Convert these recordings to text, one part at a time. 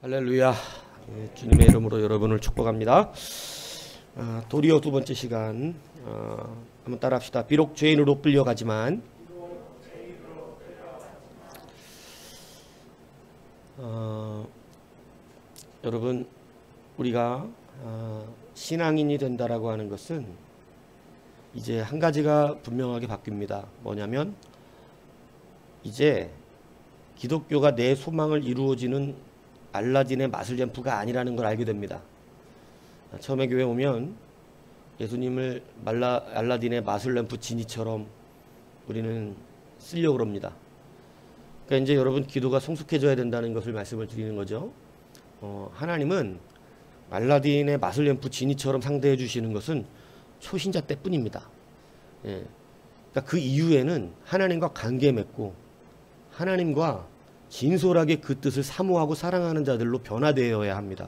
할렐루야. 주님의 이름으로 여러분을 축복합니다. 도리어 두 번째 시간 한번 따라 합시다. 비록 죄인으로 끌려가지만 여러분, 우리가 신앙인이 된다라고 하는 것은 이제 한 가지가 분명하게 바뀝니다. 뭐냐면 이제 기독교가 내 소망을 이루어지는 알라딘의 마술램프가 아니라는 걸 알게 됩니다. 처음에 교회 오면 예수님을 알라딘의 마술램프 지니처럼 우리는 쓰려고 합니다. 그러니까 이제 여러분, 기도가 성숙해져야 된다는 것을 말씀을 드리는 거죠. 하나님은 알라딘의 마술램프 지니처럼 상대해 주시는 것은 초신자 때뿐입니다. 예. 그러니까 그 이후에는 하나님과 관계 맺고 하나님과 진솔하게 그 뜻을 사모하고 사랑하는 자들로 변화되어야 합니다.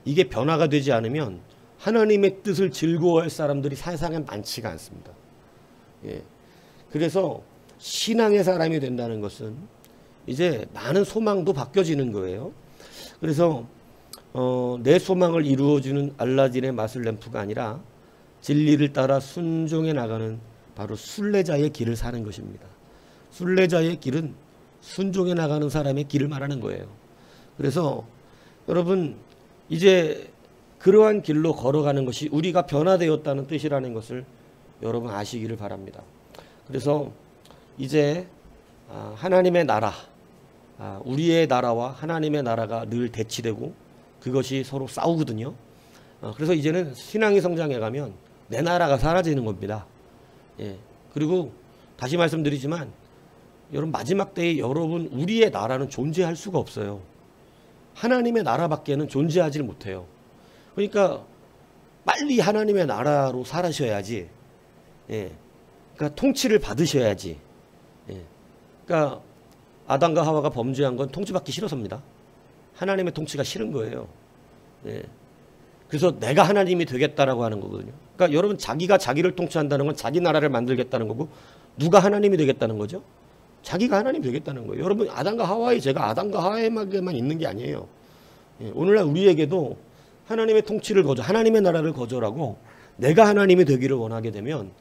이게 변화가 되지 않으면 하나님의 뜻을 즐거워할 사람들이 세상에 많지가 않습니다. 예. 그래서 신앙의 사람이 된다는 것은 이제 많은 소망도 바뀌어지는 거예요. 그래서 내 소망을 이루어주는 알라딘의 마술램프가 아니라 진리를 따라 순종해 나가는 바로 순례자의 길을 사는 것입니다. 순례자의 길은 순종해 나가는 사람의 길을 말하는 거예요. 그래서 여러분, 이제 그러한 길로 걸어가는 것이 우리가 변화되었다는 뜻이라는 것을 여러분 아시기를 바랍니다. 그래서 이제 하나님의 나라, 우리의 나라와 하나님의 나라가 늘 대치되고 그것이 서로 싸우거든요. 그래서 이제는 신앙이 성장해 가면 내 나라가 사라지는 겁니다. 예. 그리고 다시 말씀드리지만 여러분, 마지막 때에 여러분, 우리의 나라는 존재할 수가 없어요. 하나님의 나라밖에는 존재하지 못해요. 그러니까 빨리 하나님의 나라로 살아셔야지. 예. 그러니까 통치를 받으셔야지. 예. 그러니까 아담과 하와가 범죄한 건 통치받기 싫어서입니다. 하나님의 통치가 싫은 거예요. 예. 그래서 내가 하나님이 되겠다라고 하는 거거든요. 그러니까 여러분, 자기가 자기를 통치한다는 건 자기 나라를 만들겠다는 거고, 누가 하나님이 되겠다는 거죠? 자기가 하나님 되겠다는 거예요. 여러분, 아담과 하와의 죄가 아담과 하와에게만 있는 게 아니에요. 예. 오늘날 우리에게도 하나님의 통치를 하나님의 나라를 거절하고 내가 하나님이 되기를 원하게 되면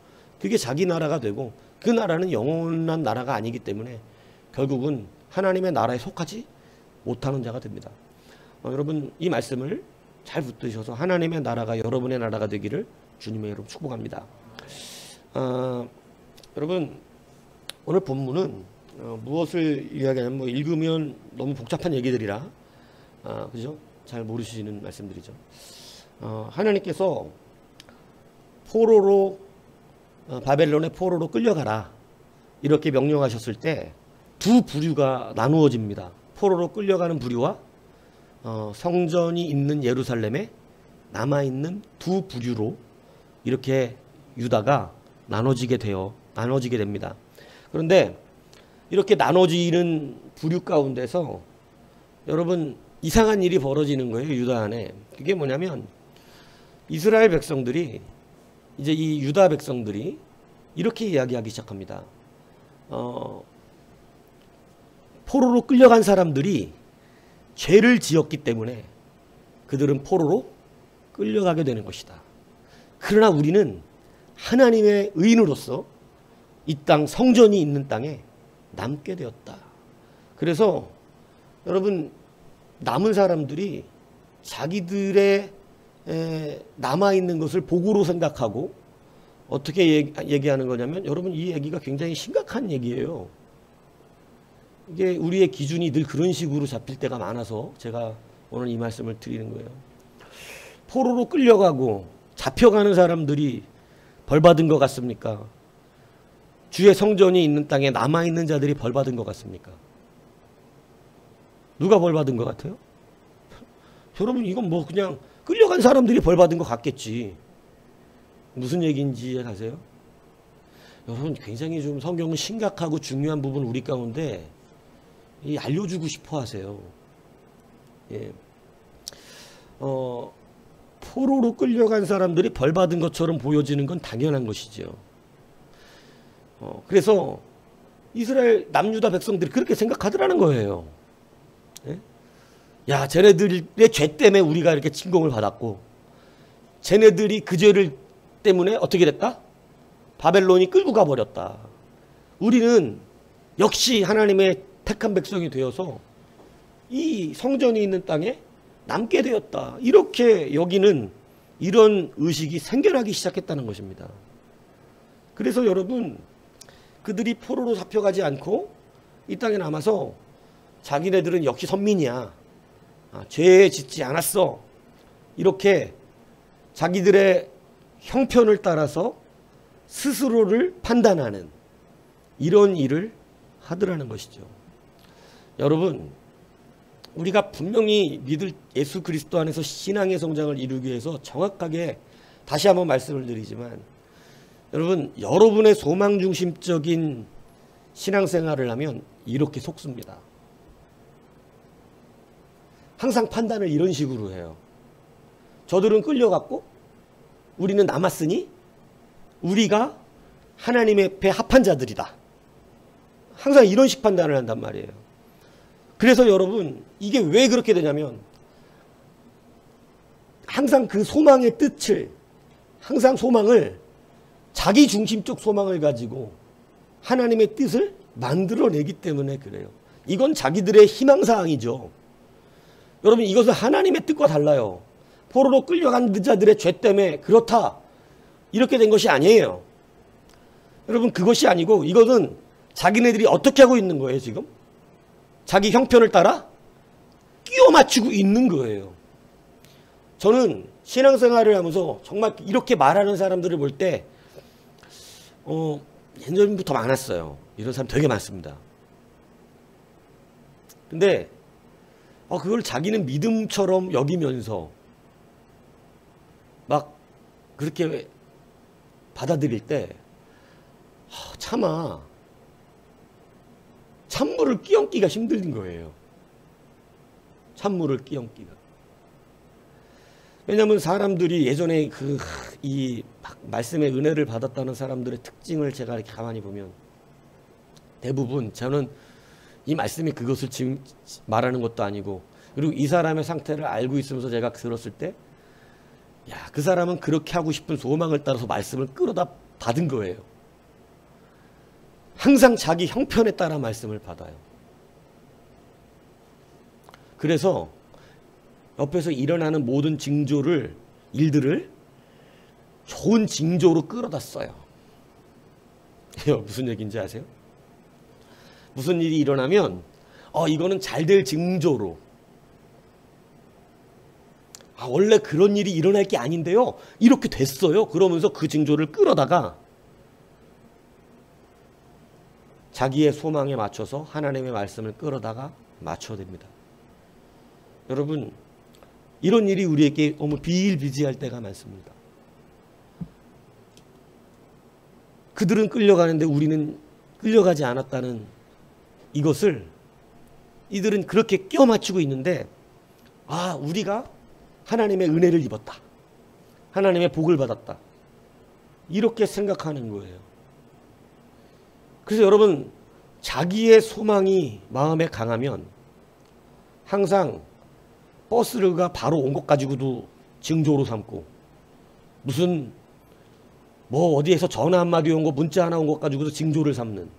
그게 자기 나라가 되고, 그 나라는 영원한 나라가 아니기 때문에 결국은 하나님의 나라에 속하지 못하는 자가 됩니다. 여러분, 이 말씀을 잘 붙드셔서 하나님의 나라가 여러분의 나라가 되기를 주님의 이름으로 축복합니다. 여러분, 오늘 본문은 무엇을 이야기하냐면, 읽으면 너무 복잡한 얘기들이라 그죠? 잘 모르시는 말씀들이죠. 하나님께서 포로로 바벨론의 포로로 끌려가라 이렇게 명령하셨을 때 두 부류가 나누어집니다. 포로로 끌려가는 부류와 성전이 있는 예루살렘에 남아있는 두 부류로 이렇게 유다가 나눠지게 됩니다. 그런데 이렇게 나눠지는 부류 가운데서 여러분, 이상한 일이 벌어지는 거예요. 유다 안에. 그게 뭐냐면 이스라엘 백성들이, 이제 이 유다 백성들이 이렇게 이야기하기 시작합니다. 포로로 끌려간 사람들이 죄를 지었기 때문에 그들은 포로로 끌려가게 되는 것이다. 그러나 우리는 하나님의 의인으로서 이 땅, 성전이 있는 땅에 남게 되었다. 그래서 여러분, 남은 사람들이 자기들의 남아있는 것을 복으로 생각하고 어떻게 얘기하는 거냐면, 여러분, 이 얘기가 굉장히 심각한 얘기예요. 이게 우리의 기준이 늘 그런 식으로 잡힐 때가 많아서 제가 오늘 이 말씀을 드리는 거예요. 포로로 끌려가고 잡혀가는 사람들이 벌받은 것 같습니까? 주의 성전이 있는 땅에 남아있는 자들이 벌받은 것 같습니까? 누가 벌받은 것 같아요? 여러분, 이건 뭐 그냥 끌려간 사람들이 벌받은 것 같겠지. 무슨 얘기인지 아세요? 여러분, 굉장히 좀 성경은 심각하고 중요한 부분 우리 가운데 알려주고 싶어 하세요. 예. 포로로 끌려간 사람들이 벌받은 것처럼 보여지는 건 당연한 것이죠. 그래서 이스라엘 남유다 백성들이 그렇게 생각하더라는 거예요. 예? 야, 쟤네들의 죄 때문에 우리가 이렇게 침공을 받았고, 쟤네들이 그 죄를 때문에 어떻게 됐다? 바벨론이 끌고 가버렸다. 우리는 역시 하나님의 택한 백성이 되어서 이 성전이 있는 땅에 남게 되었다. 이렇게 여기는 이런 의식이 생겨나기 시작했다는 것입니다. 그래서 여러분, 그들이 포로로 잡혀가지 않고 이 땅에 남아서 자기네들은 역시 선민이야. 죄 짓지 않았어. 이렇게 자기들의 형편을 따라서 스스로를 판단하는 이런 일을 하더라는 것이죠. 여러분, 우리가 분명히 믿을 예수 그리스도 안에서 신앙의 성장을 이루기 위해서 정확하게 다시 한번 말씀을 드리지만, 여러분, 여러분의 소망 중심적인 신앙생활을 하면 이렇게 속습니다. 항상 판단을 이런 식으로 해요. 저들은 끌려갔고 우리는 남았으니 우리가 하나님의 배 합한 자들이다. 항상 이런 식 판단을 한단 말이에요. 그래서 여러분, 이게 왜 그렇게 되냐면, 항상 그 소망의 뜻을, 항상 소망을, 자기 중심적 소망을 가지고 하나님의 뜻을 만들어내기 때문에 그래요. 이건 자기들의 희망사항이죠. 여러분, 이것은 하나님의 뜻과 달라요. 포로로 끌려간 자들의 죄 때문에 그렇다, 이렇게 된 것이 아니에요. 여러분, 그것이 아니고 이것은 자기네들이 어떻게 하고 있는 거예요. 지금 자기 형편을 따라 끼워 맞추고 있는 거예요. 저는 신앙생활을 하면서 정말 이렇게 말하는 사람들을 볼 때 예전부터 많았어요. 이런 사람 되게 많습니다. 근데 그걸 자기는 믿음처럼 여기면서 막 그렇게 받아들일 때 차마 찬물을 끼얹기가 힘든 거예요. 찬물을 끼얹기가. 왜냐하면 사람들이 예전에 이 말씀의 은혜를 받았다는 사람들의 특징을 제가 이렇게 가만히 보면 대부분, 저는 이 말씀이 그것을 지금 말하는 것도 아니고, 그리고 이 사람의 상태를 알고 있으면서 제가 들었을 때, 야, 그 사람은 그렇게 하고 싶은 소망을 따라서 말씀을 끌어다 받은 거예요. 항상 자기 형편에 따라 말씀을 받아요. 그래서 옆에서 일어나는 모든 일들을 좋은 징조로 끌어다 써요. 무슨 얘기인지 아세요? 무슨 일이 일어나면 이거는 잘 될 징조로, 원래 그런 일이 일어날 게 아닌데요, 이렇게 됐어요. 그러면서 그 징조를 끌어다가 자기의 소망에 맞춰서 하나님의 말씀을 끌어다가 맞춰댑니다. 여러분, 이런 일이 우리에게 너무 비일비재할 때가 많습니다. 그들은 끌려가는데 우리는 끌려가지 않았다는 이것을 이들은 그렇게 끼워 맞추고 있는데, 우리가 하나님의 은혜를 입었다, 하나님의 복을 받았다, 이렇게 생각하는 거예요. 그래서 여러분, 자기의 소망이 마음에 강하면 항상 버스가 바로 온 것 가지고도 징조로 삼고, 무슨 어디에서 전화 한마디 온 거, 문자 하나 온 것 가지고도 징조를 삼는,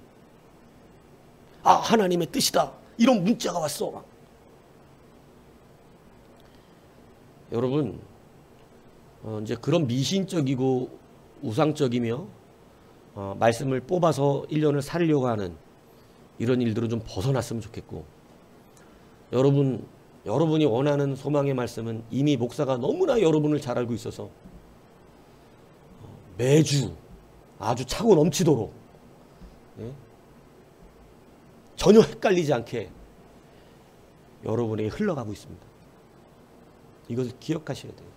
하나님의 뜻이다, 이런 문자가 왔어. 여러분, 이제 그런 미신적이고 우상적이며 말씀을 뽑아서 1년을 살려고 하는 이런 일들은 좀 벗어났으면 좋겠고, 여러분이 원하는 소망의 말씀은 이미 목사가 너무나 여러분을 잘 알고 있어서 매주 아주 차고 넘치도록, 전혀 헷갈리지 않게 여러분에게 흘러가고 있습니다. 이것을 기억하셔야 돼요.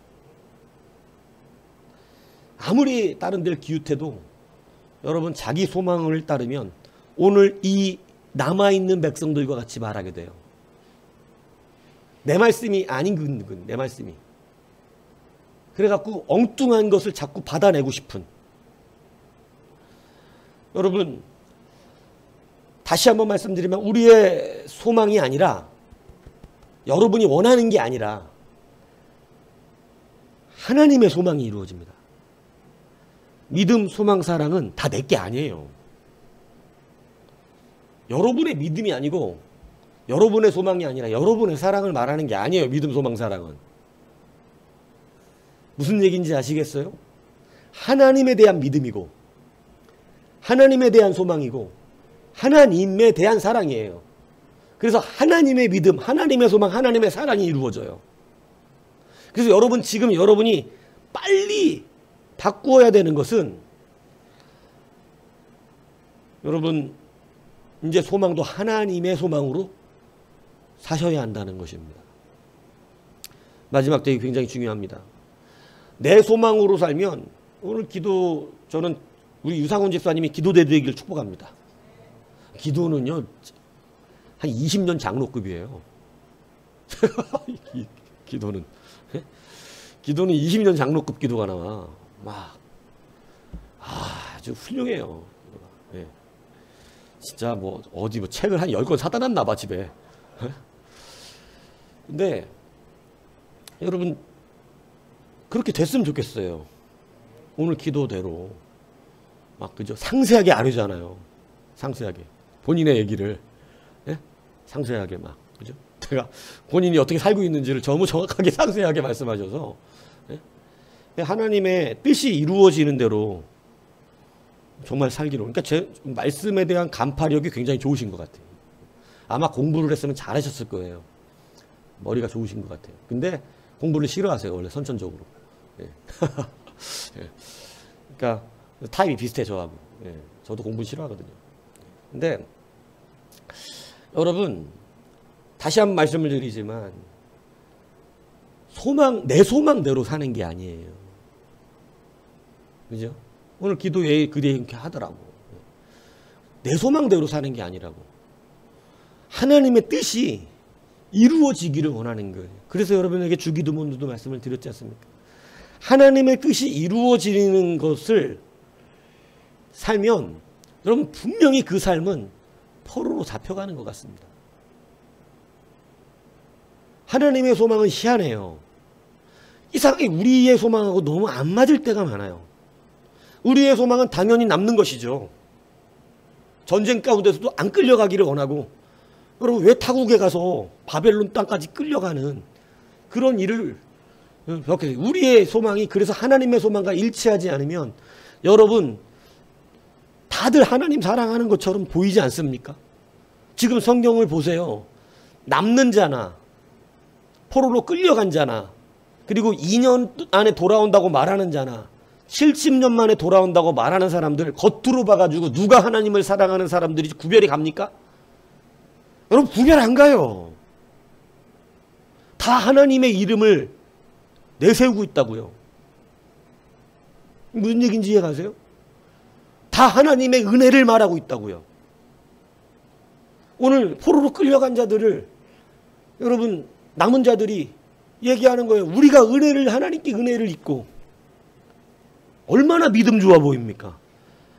아무리 다른 데를 기웃해도 여러분, 자기 소망을 따르면 오늘 이 남아있는 백성들과 같이 말하게 돼요. 내 말씀이 아닌 내 말씀이. 그래갖고 엉뚱한 것을 자꾸 받아내고 싶은. 여러분, 다시 한번 말씀드리면 우리의 소망이 아니라 여러분이 원하는 게 아니라 하나님의 소망이 이루어집니다. 믿음, 소망, 사랑은 다 내 게 아니에요. 여러분의 믿음이 아니고 여러분의 소망이 아니라 여러분의 사랑을 말하는 게 아니에요. 믿음, 소망, 사랑은. 무슨 얘기인지 아시겠어요? 하나님에 대한 믿음이고 하나님에 대한 소망이고 하나님에 대한 사랑이에요. 그래서 하나님의 믿음, 하나님의 소망, 하나님의 사랑이 이루어져요. 그래서 여러분 지금 여러분이 빨리 바꾸어야 되는 것은 여러분 이제 소망도 하나님의 소망으로 사셔야 한다는 것입니다. 마지막 대목이 굉장히 중요합니다. 내 소망으로 살면 오늘 기도 저는 우리 유상훈 집사님이 기도되기를 축복합니다. 기도는요 한 20년 장로급이에요. 기도는 20년 장로급 기도가 나와. 막 아주 훌륭해요. 네. 진짜 뭐 어디 뭐 책을 한 10권 사다 놨나 봐 집에. 근데 여러분 그렇게 됐으면 좋겠어요. 오늘 기도대로 막 그죠? 상세하게 아뢰잖아요. 상세하게 본인의 얘기를 상세하게 막 그죠? 제가 본인이 어떻게 살고 있는지를 너무 정확하게 상세하게 말씀하셔서 하나님의 뜻이 이루어지는 대로 정말 살기로. 그러니까 제 말씀에 대한 간파력이 굉장히 좋으신 것 같아요. 아마 공부를 했으면 잘하셨을 거예요. 머리가 좋으신 것 같아요. 근데 공부를 싫어하세요. 원래 선천적으로. 예. 예. 그러니까 타입이 비슷해 저하고. 예. 저도 공부 싫어하거든요. 근데 여러분 다시 한번 말씀을 드리지만 내 소망대로 사는 게 아니에요. 그죠? 오늘 기도에 그렇게 하더라고. 내 소망대로 사는 게 아니라고. 하나님의 뜻이 이루어지기를 원하는 거예요. 그래서 여러분에게 주기도문도 말씀을 드렸지 않습니까? 하나님의 뜻이 이루어지는 것을 살면 여러분 분명히 그 삶은 포로로 잡혀가는 것 같습니다. 하나님의 소망은 희한해요. 이상하게 우리의 소망하고 너무 안 맞을 때가 많아요. 우리의 소망은 당연히 남는 것이죠. 전쟁 가운데서도 안 끌려가기를 원하고 여러분 왜 타국에 가서 바벨론 땅까지 끌려가는 그런 일을 우리의 소망이 그래서 하나님의 소망과 일치하지 않으면 여러분 다들 하나님 사랑하는 것처럼 보이지 않습니까? 지금 성경을 보세요. 남는 자나 포로로 끌려간 자나 그리고 2년 안에 돌아온다고 말하는 자나 70년 만에 돌아온다고 말하는 사람들 겉으로 봐가지고 누가 하나님을 사랑하는 사람들이 구별이 갑니까? 여러분 구별 안 가요. 다 하나님의 이름을 내세우고 있다고요. 무슨 얘기인지 이해가세요? 다 하나님의 은혜를 말하고 있다고요. 오늘 포로로 끌려간 자들을 여러분 남은 자들이 얘기하는 거예요. 우리가 하나님께 은혜를 입고 얼마나 믿음 좋아 보입니까?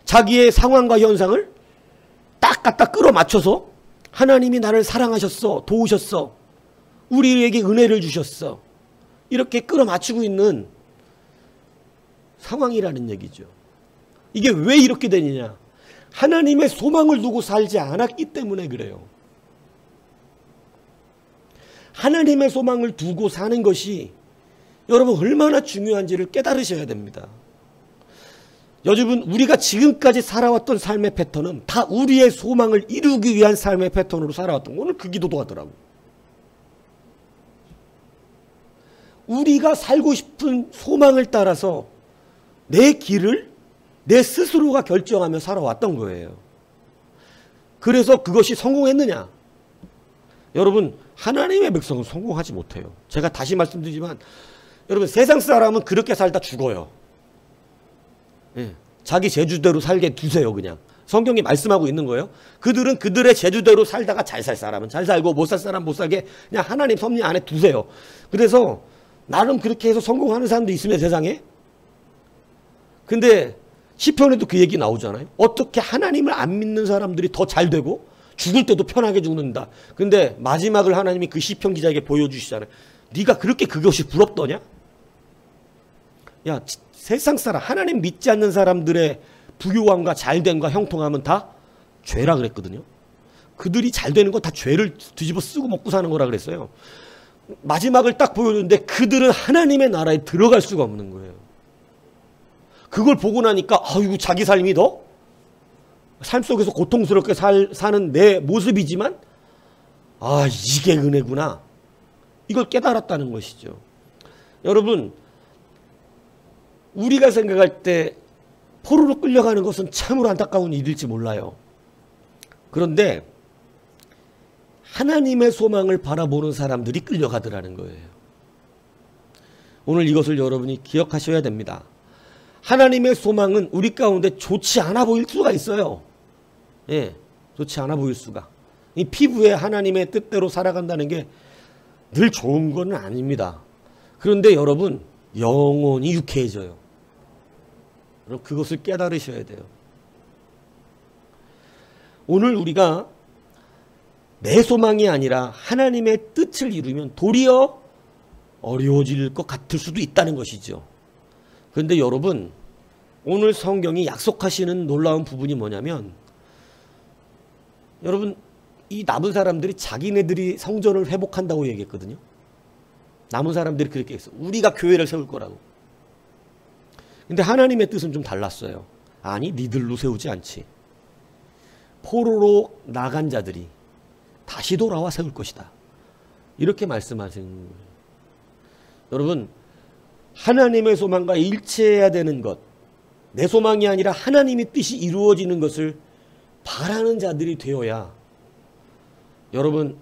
자기의 상황과 현상을 딱 갖다 끌어맞춰서 하나님이 나를 사랑하셨어, 도우셨어, 우리에게 은혜를 주셨어 이렇게 끌어맞추고 있는 상황이라는 얘기죠. 이게 왜 이렇게 되느냐? 하나님의 소망을 두고 살지 않았기 때문에 그래요. 하나님의 소망을 두고 사는 것이 여러분 얼마나 중요한지를 깨달으셔야 됩니다. 여러분 우리가 지금까지 살아왔던 삶의 패턴은 다 우리의 소망을 이루기 위한 삶의 패턴으로 살아왔던 거. 오늘 그 기도도 하더라고. 우리가 살고 싶은 소망을 따라서 내 길을 내 스스로가 결정하며 살아왔던 거예요. 그래서 그것이 성공했느냐? 여러분 하나님의 백성은 성공하지 못해요. 제가 다시 말씀드리지만 여러분 세상 사람은 그렇게 살다 죽어요. 예, 자기 제주대로 살게 두세요. 그냥 성경이 말씀하고 있는 거예요. 그들은 그들의 제주대로 살다가 잘 살 사람은 잘 살고 못 살 사람 못 살게 그냥 하나님 섭리 안에 두세요. 그래서 나름 그렇게 해서 성공하는 사람도 있으면 세상에. 근데 시편에도 그 얘기 나오잖아요. 어떻게 하나님을 안 믿는 사람들이 더 잘 되고 죽을 때도 편하게 죽는다. 근데 마지막을 하나님이 그 시편 기자에게 보여주시잖아요. 네가 그렇게 그것이 부럽더냐? 야, 세상 사람, 하나님 믿지 않는 사람들의 부유함과 잘됨과 형통함은 다 죄라 그랬거든요. 그들이 잘 되는 건 다 죄를 뒤집어 쓰고 먹고 사는 거라 그랬어요. 마지막을 딱 보여줬는데 그들은 하나님의 나라에 들어갈 수가 없는 거예요. 그걸 보고 나니까 아이고 자기 삶이 더 삶 속에서 고통스럽게 사는 내 모습이지만 아 이게 은혜구나. 이걸 깨달았다는 것이죠. 여러분 우리가 생각할 때 포로로 끌려가는 것은 참으로 안타까운 일일지 몰라요. 그런데 하나님의 소망을 바라보는 사람들이 끌려가더라는 거예요. 오늘 이것을 여러분이 기억하셔야 됩니다. 하나님의 소망은 우리 가운데 좋지 않아 보일 수가 있어요. 예, 좋지 않아 보일 수가. 이 피부에 하나님의 뜻대로 살아간다는 게 늘 좋은 건 아닙니다. 그런데 여러분 영혼이 유쾌해져요. 여러분 그것을 깨달으셔야 돼요. 오늘 우리가 내 소망이 아니라 하나님의 뜻을 이루면 도리어 어려워질 것 같을 수도 있다는 것이죠. 그런데 여러분 오늘 성경이 약속하시는 놀라운 부분이 뭐냐면 여러분 이 남은 사람들이 자기네들이 성전을 회복한다고 얘기했거든요. 남은 사람들이 그렇게 했어. 우리가 교회를 세울 거라고. 근데 하나님의 뜻은 좀 달랐어요. 아니 니들로 세우지 않지. 포로로 나간 자들이 다시 돌아와 세울 것이다. 이렇게 말씀하시는 거예요. 여러분 하나님의 소망과 일치해야 되는 것, 내 소망이 아니라 하나님의 뜻이 이루어지는 것을 바라는 자들이 되어야 여러분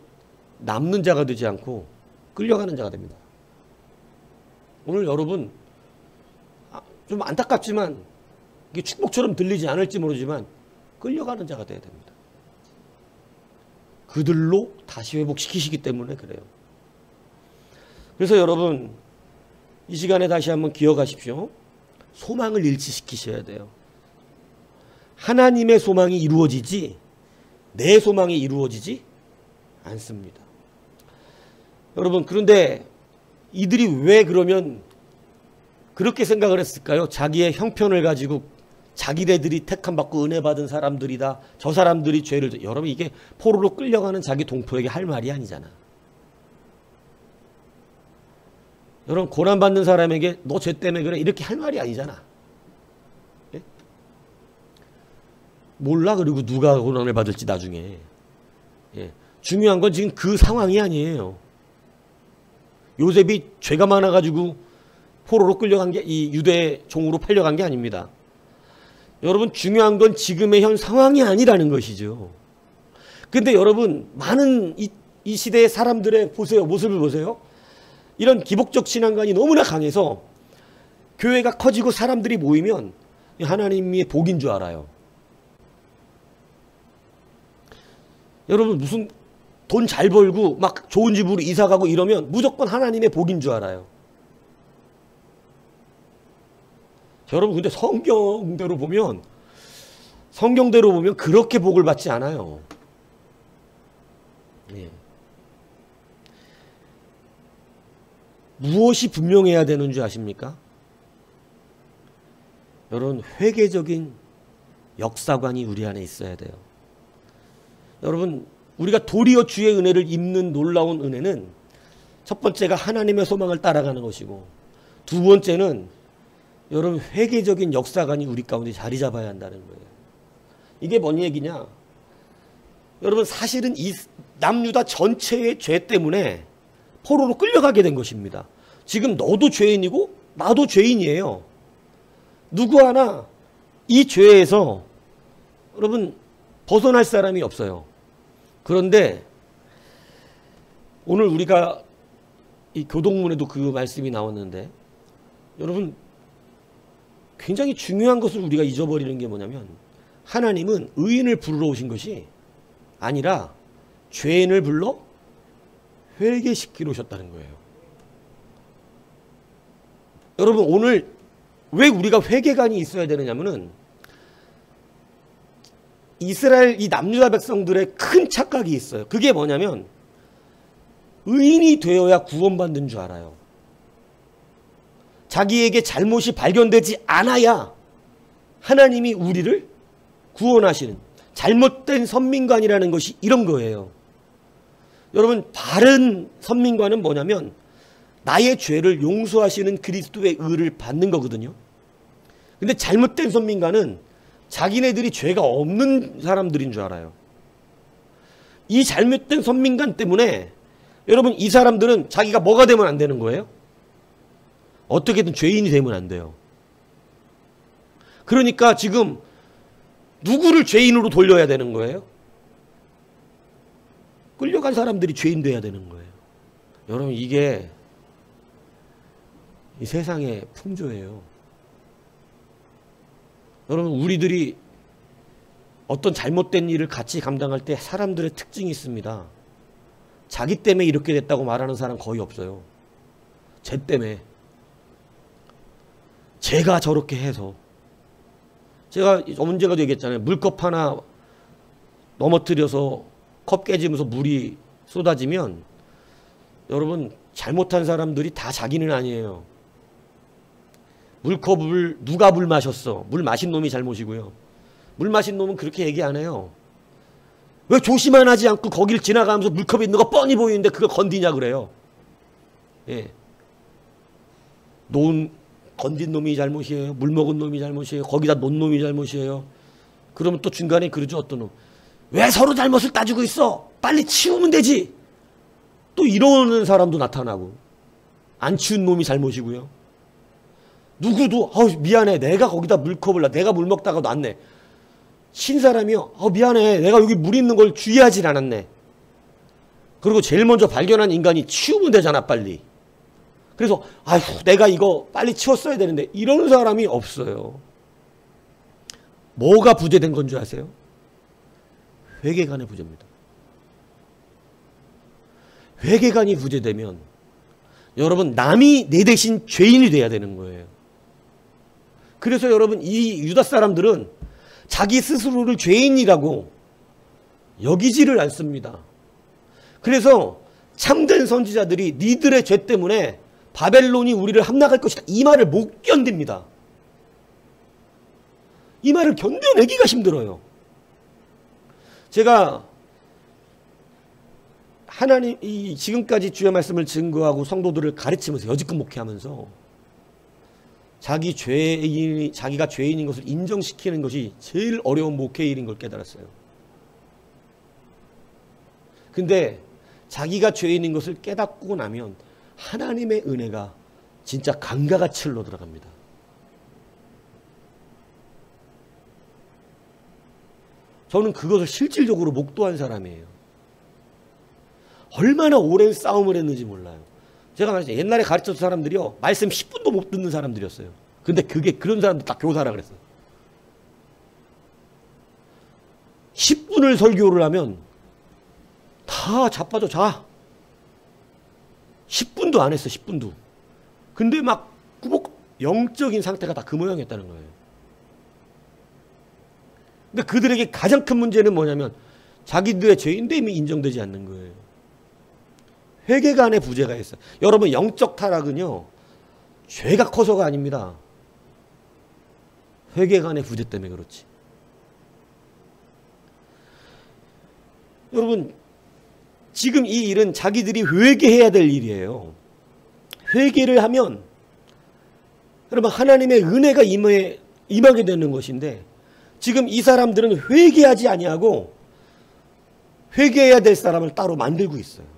남는 자가 되지 않고 끌려가는 자가 됩니다. 오늘 여러분 좀 안타깝지만 이게 축복처럼 들리지 않을지 모르지만 끌려가는 자가 되어야 됩니다. 그들로 다시 회복시키시기 때문에 그래요. 그래서 여러분 이 시간에 다시 한번 기억하십시오. 소망을 일치시키셔야 돼요. 하나님의 소망이 이루어지지 내 소망이 이루어지지 않습니다. 여러분 그런데 이들이 왜 그러면 그렇게 생각을 했을까요? 자기의 형편을 가지고 자기네들이 택함받고 은혜 받은 사람들이다. 저 사람들이 죄를 여러분 이게 포로로 끌려가는 자기 동포에게 할 말이 아니잖아. 여러분 고난받는 사람에게 너 죄 때문에 그래 이렇게 할 말이 아니잖아. 예? 몰라 그리고 누가 고난을 받을지 나중에. 예. 중요한 건 지금 그 상황이 아니에요. 요셉이 죄가 많아가지고 포로로 끌려간 게 이 유대 종으로 팔려간 게 아닙니다. 여러분 중요한 건 지금의 현 상황이 아니라는 것이죠. 근데 여러분 많은 이 시대의 사람들의 보세요. 모습을 보세요. 이런 기복적 신앙관이 너무나 강해서 교회가 커지고 사람들이 모이면 하나님의 복인 줄 알아요. 여러분 무슨 돈 잘 벌고 막 좋은 집으로 이사 가고 이러면 무조건 하나님의 복인 줄 알아요. 여러분 근데 성경대로 보면 그렇게 복을 받지 않아요. 예. 무엇이 분명해야 되는 줄 아십니까? 여러분 회개적인 역사관이 우리 안에 있어야 돼요. 여러분 우리가 도리어 주의 은혜를 입는 놀라운 은혜는 첫 번째가 하나님의 소망을 따라가는 것이고 두 번째는 여러분 회개적인 역사관이 우리 가운데 자리 잡아야 한다는 거예요. 이게 뭔 얘기냐? 여러분 사실은 이 남유다 전체의 죄 때문에 포로로 끌려가게 된 것입니다. 지금 너도 죄인이고 나도 죄인이에요. 누구 하나 이 죄에서 여러분 벗어날 사람이 없어요. 그런데 오늘 우리가 이 교동문에도 그 말씀이 나왔는데 여러분 굉장히 중요한 것을 우리가 잊어버리는 게 뭐냐면 하나님은 의인을 부르러 오신 것이 아니라 죄인을 불러 회개시키러 오셨다는 거예요. 여러분 오늘 왜 우리가 회개관이 있어야 되느냐면은 이스라엘 이 남유다 백성들의 큰 착각이 있어요. 그게 뭐냐면 의인이 되어야 구원받는 줄 알아요. 자기에게 잘못이 발견되지 않아야 하나님이 우리를 구원하시는, 잘못된 선민관이라는 것이 이런 거예요. 여러분, 바른 선민관은 뭐냐면 나의 죄를 용서하시는 그리스도의 의를 받는 거거든요. 근데 잘못된 선민관은 자기네들이 죄가 없는 사람들인 줄 알아요. 이 잘못된 선민관 때문에 여러분, 이 사람들은 자기가 뭐가 되면 안 되는 거예요? 어떻게든 죄인이 되면 안 돼요. 그러니까 지금 누구를 죄인으로 돌려야 되는 거예요? 끌려간 사람들이 죄인 돼야 되는 거예요. 여러분, 이게 이 세상의 풍조예요. 여러분, 우리들이 어떤 잘못된 일을 같이 감당할 때 사람들의 특징이 있습니다. 자기 때문에 이렇게 됐다고 말하는 사람 거의 없어요. 쟤 때문에. 제가 저렇게 해서. 제가 언제가도 얘기했잖아요. 물컵 하나 넘어뜨려서 컵 깨지면서 물이 쏟아지면 여러분, 잘못한 사람들이 다 자기는 아니에요. 물컵을 누가 물 마셨어? 물 마신 놈이 잘못이고요. 물 마신 놈은 그렇게 얘기 안 해요. 왜 조심만 하지 않고 거길 지나가면서 물컵에 있는 거 뻔히 보이는데 그걸 건디냐 그래요. 예. 건진 놈이 잘못이에요. 물 먹은 놈이 잘못이에요. 거기다 놓은 놈이 잘못이에요. 그러면 또 중간에 그러죠, 어떤 놈. 왜 서로 잘못을 따지고 있어? 빨리 치우면 되지. 또 이러는 사람도 나타나고. 안 치운 놈이 잘못이고요. 누구도 미안해. 내가 거기다 물컵을 내가 물 먹다가 놨네. 친 사람이요. 미안해. 내가 여기 물 있는 걸 주의하진 않았네. 그리고 제일 먼저 발견한 인간이 치우면 되잖아, 빨리. 그래서 내가 이거 빨리 치웠어야 되는데 이러는 사람이 없어요. 뭐가 부재된 건 줄 아세요? 회개관의 부재입니다. 회개관이 부재되면 여러분, 남이 내 대신 죄인이 돼야 되는 거예요. 그래서 여러분, 이 유다 사람들은 자기 스스로를 죄인이라고 여기지를 않습니다. 그래서 참된 선지자들이 니들의 죄 때문에 바벨론이 우리를 함락할 것이다, 이 말을 못 견딥니다. 이 말을 견뎌내기가 힘들어요. 제가 하나님 지금까지 주의 말씀을 증거하고 성도들을 가르치면서 여지껏 목회하면서 자기가 죄인인 것을 인정시키는 것이 제일 어려운 목회 일인 걸 깨달았어요. 근데 자기가 죄인인 것을 깨닫고 나면 하나님의 은혜가 진짜 강가같이 흘러 들어갑니다. 저는 그것을 실질적으로 목도한 사람이에요. 얼마나 오랜 싸움을 했는지 몰라요. 제가 말했죠. 옛날에 가르쳤던 사람들이요, 말씀 10분도 못 듣는 사람들이었어요. 근데 그런 사람들 딱 교사라 그랬어요. 10분을 설교를 하면 다 자빠져 자. 10분도 안 했어, 10분도. 근데 막 영적인 상태가 다 그 모양이었다는 거예요. 근데 그들에게 가장 큰 문제는 뭐냐면 자기들의 죄인됨이 인정되지 않는 거예요. 회개관의 부재가 있어요. 여러분, 영적 타락은요, 죄가 커서가 아닙니다. 회개관의 부재 때문에 그렇지. 여러분, 지금 이 일은 자기들이 회개해야 될 일이에요. 회개를 하면 여러분, 하나님의 은혜가 임하게 되는 것인데, 지금 이 사람들은 회개하지 아니하고 회개해야 될 사람을 따로 만들고 있어요.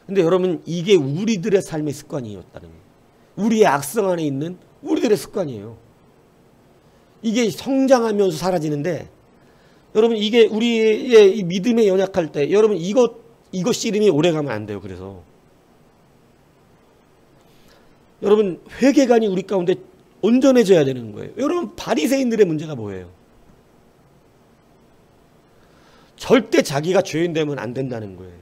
근데 여러분, 이게 우리들의 삶의 습관이었다는 거예요. 우리의 악성 안에 있는 우리들의 습관이에요. 이게 성장하면서 사라지는데, 여러분, 이게 우리의 이 믿음에 연약할 때 여러분, 이거 씨름이 오래가면 안 돼요. 그래서 여러분, 회개관이 우리 가운데 온전해져야 되는 거예요. 여러분, 바리새인들의 문제가 뭐예요? 절대 자기가 죄인 되면 안 된다는 거예요.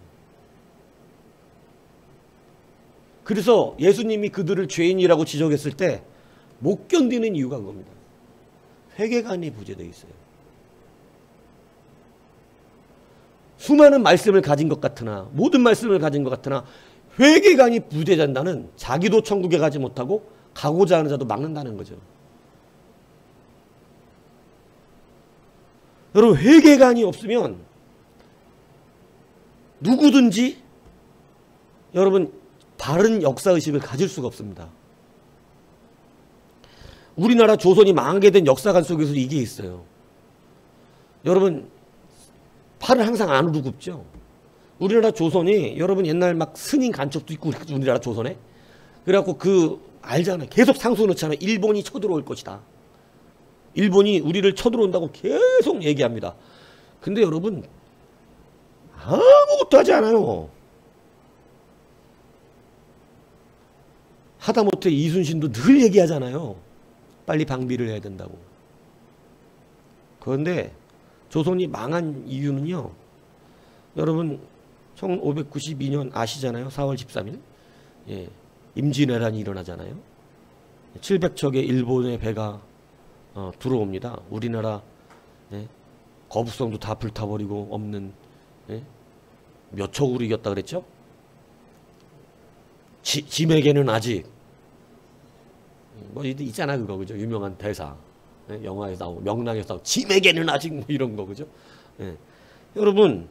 그래서 예수님이 그들을 죄인이라고 지적했을 때 못 견디는 이유가 그겁니다. 회개관이 부재되어 있어요. 수많은 말씀을 가진 것 같으나, 모든 말씀을 가진 것 같으나 회개관이 부재된다는, 자기도 천국에 가지 못하고 가고자 하는 자도 막는다는 거죠. 여러분, 회개관이 없으면 누구든지 여러분 바른 역사의식을 가질 수가 없습니다. 우리나라 조선이 망하게 된 역사관 속에서 이게 있어요. 여러분, 팔을 항상 안으로 굽죠. 우리나라 조선이, 여러분 옛날 막 스님 간첩도 있고 우리나라 조선에, 그래갖고 알잖아요. 계속 상수 넣잖아요. 일본이 쳐들어올 것이다. 일본이 우리를 쳐들어온다고 계속 얘기합니다. 근데 여러분 아무것도 하지 않아요. 하다못해 이순신도 늘 얘기하잖아요. 빨리 방비를 해야 된다고. 그런데 조선이 망한 이유는요, 여러분 1592년 아시잖아요. 4월 13일 임진왜란이 일어나잖아요. 700척의 일본의 배가 들어옵니다. 우리나라 거북선도 다 불타버리고 없는, 몇 척으로 이겼다 그랬죠? 짐에게는 아직 뭐 있잖아, 그거, 그죠? 유명한 대사, 영화에서 나오고 명랑에서 나오고 짐에게는 아직 뭐 이런 거, 그죠? 여러분,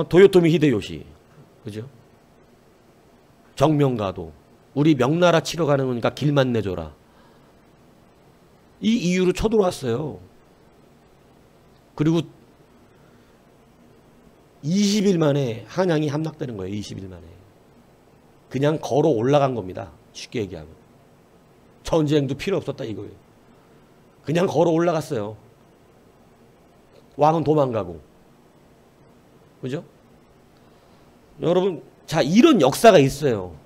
도요토미 히데요시, 그죠? 정명가도 우리 명나라 치러 가는 거니까 길만 내줘라, 이 이유로 쳐들어왔어요. 그리고 20일 만에 한양이 함락되는 거예요. 20일 만에. 그냥 걸어 올라간 겁니다. 쉽게 얘기하면. 전쟁도 필요 없었다 이거예요. 그냥 걸어 올라갔어요. 왕은 도망가고. 그죠? 여러분, 자, 이런 역사가 있어요.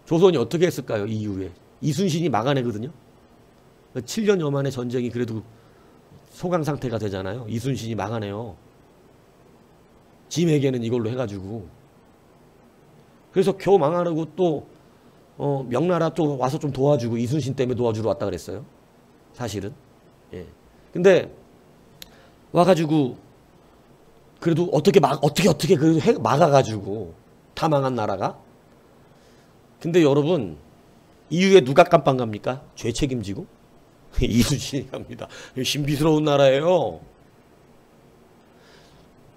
조선이 어떻게 했을까요? 이후에. 이순신이 막아내거든요. 7년여 만에 전쟁이 그래도 소강 상태가 되잖아요. 이순신이 막아내요. 짐에게는 이걸로 해가지고. 그래서 겨우 망하고 또 명나라 또 와서 좀 도와주고, 이순신 때문에 도와주러 왔다 그랬어요. 사실은. 근데 와가지고 그래도 어떻게 그래도 막아가지고 다 망한 나라가. 근데 여러분, 이후에 누가 깜빵 갑니까? 죄 책임지고 이순신이 갑니다. 신비스러운 나라예요.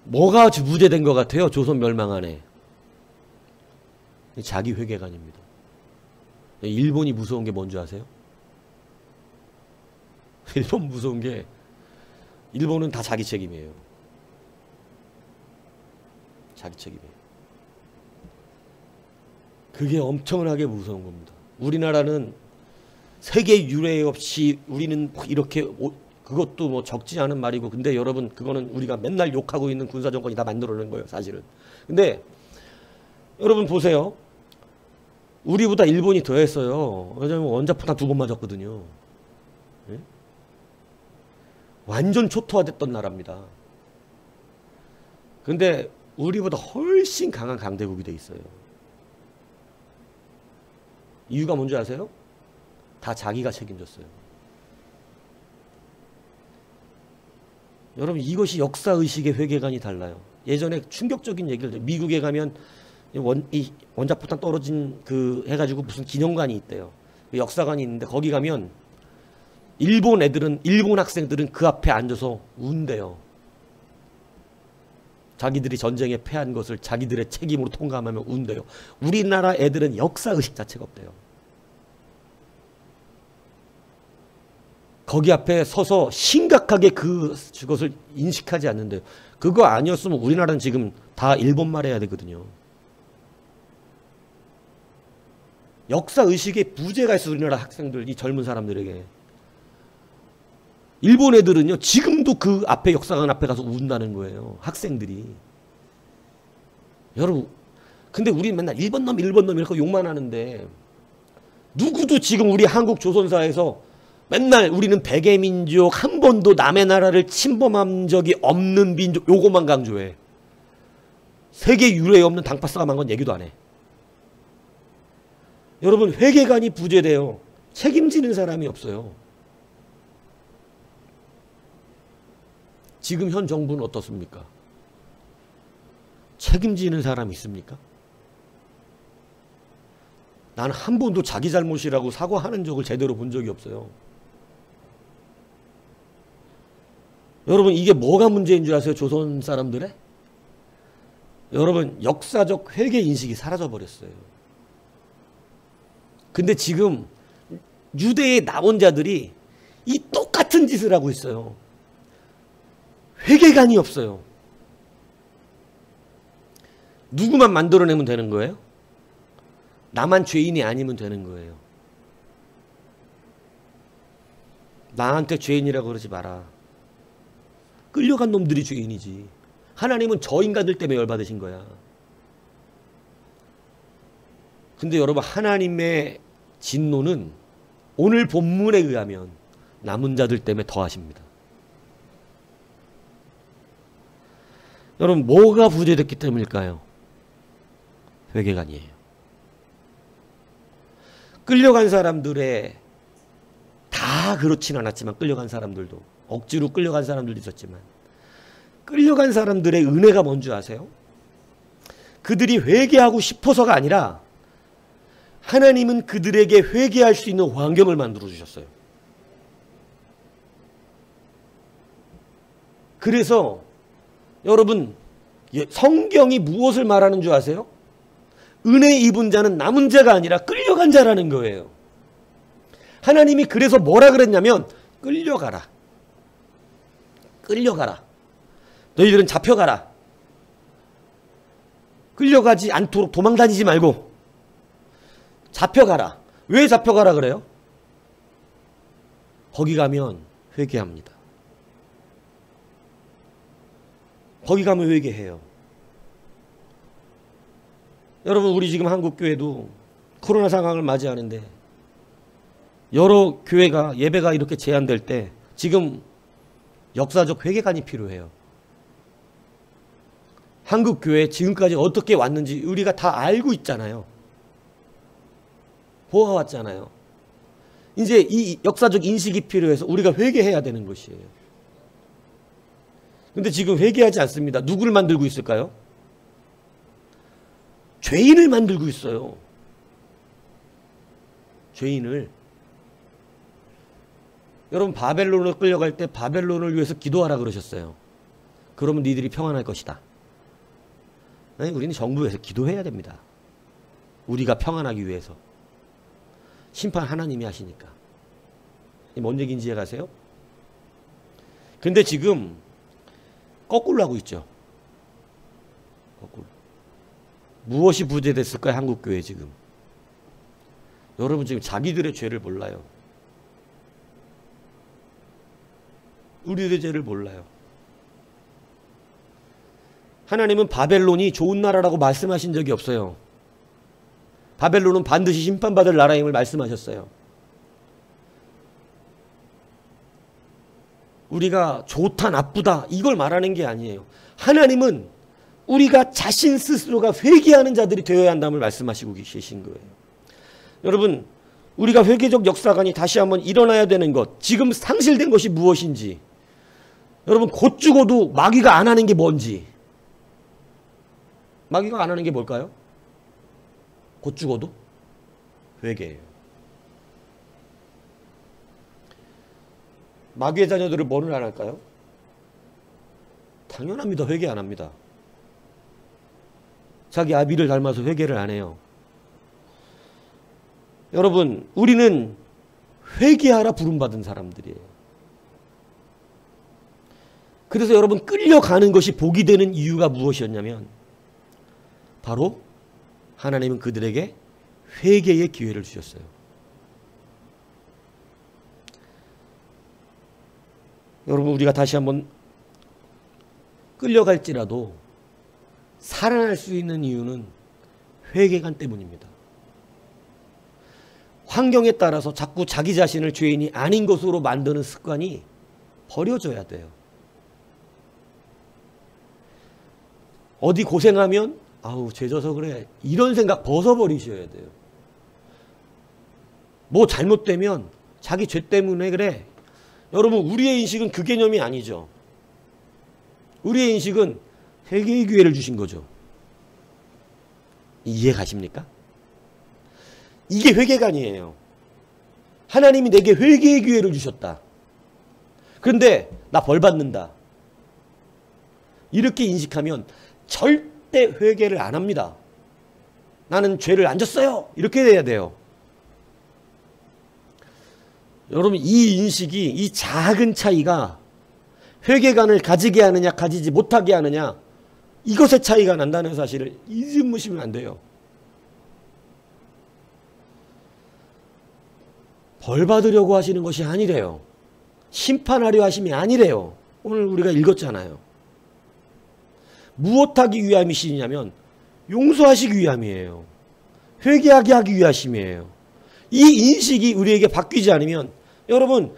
뭐가 무죄된 것 같아요? 조선 멸망 안에. 자기 회개관입니다. 일본이 무서운 게 뭔지 아세요? 일본 무서운 게, 일본은 다 자기 책임이에요. 자기 책임이에요. 그게 엄청나게 무서운 겁니다. 우리나라는 세계 유례 없이 우리는 이렇게, 그것도 뭐 적지 않은 말이고, 근데 여러분 그거는 우리가 맨날 욕하고 있는 군사정권이 다 만들어낸 거예요, 사실은. 근데 여러분 보세요. 우리보다 일본이 더 했어요. 왜냐면 원자포탄 2번 맞았거든요. 완전 초토화됐던 나라입니다. 근데 우리보다 훨씬 강한 강대국이 돼 있어요. 이유가 뭔지 아세요? 다 자기가 책임졌어요. 여러분, 이것이 역사의식의 회계관이 달라요. 예전에 충격적인 얘기를, 미국에 가면 원자포탄 떨어진 해가지고 무슨 기념관이 있대요. 역사관이 있는데 거기 가면 일본 학생들은 그 앞에 앉아서 운대요. 자기들이 전쟁에 패한 것을 자기들의 책임으로 통감하며 운대요. 우리나라 애들은 역사의식 자체가 없대요. 거기 앞에 서서 심각하게 그것을 인식하지 않는데요. 그거 아니었으면 우리나라는 지금 다 일본말 해야 되거든요. 역사의식에 부재가 있어, 우리나라 학생들, 이 젊은 사람들에게. 일본 애들은요, 지금도 그 앞에, 역사관 앞에 가서 운다는 거예요. 학생들이. 여러분, 근데 우리 맨날 1번 놈 이렇게 욕만 하는데, 누구도 지금 우리 한국 조선사에서 맨날 우리는 백의민족, 한 번도 남의 나라를 침범한 적이 없는 민족, 요것만 강조해. 세계 유례 없는 당파싸움 한 건 얘기도 안 해. 여러분, 회계관이 부재돼요. 책임지는 사람이 없어요. 지금 현 정부는 어떻습니까? 책임지는 사람이 있습니까? 나는 한 번도 자기 잘못이라고 사과하는 적을 제대로 본 적이 없어요. 여러분, 이게 뭐가 문제인 줄 아세요? 조선 사람들의? 여러분, 역사적 회개 인식이 사라져 버렸어요. 근데 지금 유대의 나온 자들이 이 똑같은 짓을 하고 있어요. 회개관이 없어요. 누구만 만들어내면 되는 거예요? 나만 죄인이 아니면 되는 거예요. 나한테 죄인이라고 그러지 마라. 끌려간 놈들이 죄인이지. 하나님은 저 인간들 때문에 열받으신 거야. 근데 여러분, 하나님의 진노는 오늘 본문에 의하면 남은 자들 때문에 더하십니다. 여러분, 뭐가 부재됐기 때문일까요? 회개관이에요. 끌려간 사람들의, 다 그렇진 않았지만 끌려간 사람들도, 억지로 끌려간 사람들도 있었지만, 끌려간 사람들의 은혜가 뭔지 아세요? 그들이 회개하고 싶어서가 아니라 하나님은 그들에게 회개할 수 있는 환경을 만들어 주셨어요. 그래서 여러분, 성경이 무엇을 말하는 줄 아세요? 은혜 입은 자는 남은 자가 아니라 끌려간 자라는 거예요. 하나님이 그래서 뭐라 그랬냐면, 끌려가라. 끌려가라. 너희들은 잡혀가라. 끌려가지 않도록 도망다니지 말고 잡혀가라. 왜 잡혀가라 그래요? 거기 가면 회개합니다. 거기 가면 회개해요. 여러분, 우리 지금 한국교회도 코로나 상황을 맞이하는데 여러 교회가 예배가 이렇게 제한될 때 지금 역사적 회개관이 필요해요. 한국교회 지금까지 어떻게 왔는지 우리가 다 알고 있잖아요. 보아왔잖아요. 이제 이 역사적 인식이 필요해서 우리가 회개해야 되는 것이에요. 근데 지금 회개하지 않습니다. 누구를 만들고 있을까요? 죄인을 만들고 있어요. 죄인을. 여러분, 바벨론으로 끌려갈 때 바벨론을 위해서 기도하라 그러셨어요. 그러면 니들이 평안할 것이다. 아니, 우리는 정부에서 기도해야 됩니다. 우리가 평안하기 위해서. 심판 하나님이 하시니까. 뭔 얘기인지 이해가세요? 근데 지금 거꾸로 하고 있죠. 거꾸로. 무엇이 부재됐을까요? 한국교회 지금. 여러분, 지금 자기들의 죄를 몰라요. 우리들의 죄를 몰라요. 하나님은 바벨론이 좋은 나라라고 말씀하신 적이 없어요. 바벨론은 반드시 심판받을 나라임을 말씀하셨어요. 우리가 좋다 나쁘다 이걸 말하는 게 아니에요. 하나님은 우리가 자신 스스로가 회개하는 자들이 되어야 한다는 말씀하시고 계신 거예요. 여러분, 우리가 회개적 역사관이 다시 한번 일어나야 되는 것, 지금 상실된 것이 무엇인지, 여러분, 곧 죽어도 마귀가 안 하는 게 뭔지. 마귀가 안 하는 게 뭘까요? 곧 죽어도 회개예요. 마귀의 자녀들을 뭐를 안 할까요? 당연합니다. 회개 안 합니다. 자기 아비를 닮아서 회개를 안 해요. 여러분, 우리는 회개하라 부름받은 사람들이에요. 그래서 여러분, 끌려가는 것이 복이 되는 이유가 무엇이었냐면 바로 하나님은 그들에게 회개의 기회를 주셨어요. 여러분, 우리가 다시 한번 끌려갈지라도 살아날 수 있는 이유는 회개관 때문입니다. 환경에 따라서 자꾸 자기 자신을 죄인이 아닌 것으로 만드는 습관이 버려져야 돼요. 어디 고생하면 아우 죄져서 그래 이런 생각 벗어버리셔야 돼요. 뭐 잘못되면 자기 죄 때문에 그래. 여러분, 우리의 인식은 그 개념이 아니죠. 우리의 인식은 회개의 기회를 주신 거죠. 이해 가십니까? 이게 회개가 아니에요. 하나님이 내게 회개의 기회를 주셨다. 그런데 나 벌 받는다. 이렇게 인식하면 절대 회개를 안 합니다. 나는 죄를 안 졌어요. 이렇게 돼야 돼요. 여러분, 이 인식이, 이 작은 차이가 회개관을 가지게 하느냐 가지지 못하게 하느냐, 이것의 차이가 난다는 사실을 잊으시면 안 돼요. 벌 받으려고 하시는 것이 아니래요. 심판하려 하심이 아니래요. 오늘 우리가 읽었잖아요. 무엇하기 위함이시냐면 용서하시기 위함이에요. 회개하게 하기 위하심이에요. 이 인식이 우리에게 바뀌지 않으면 여러분,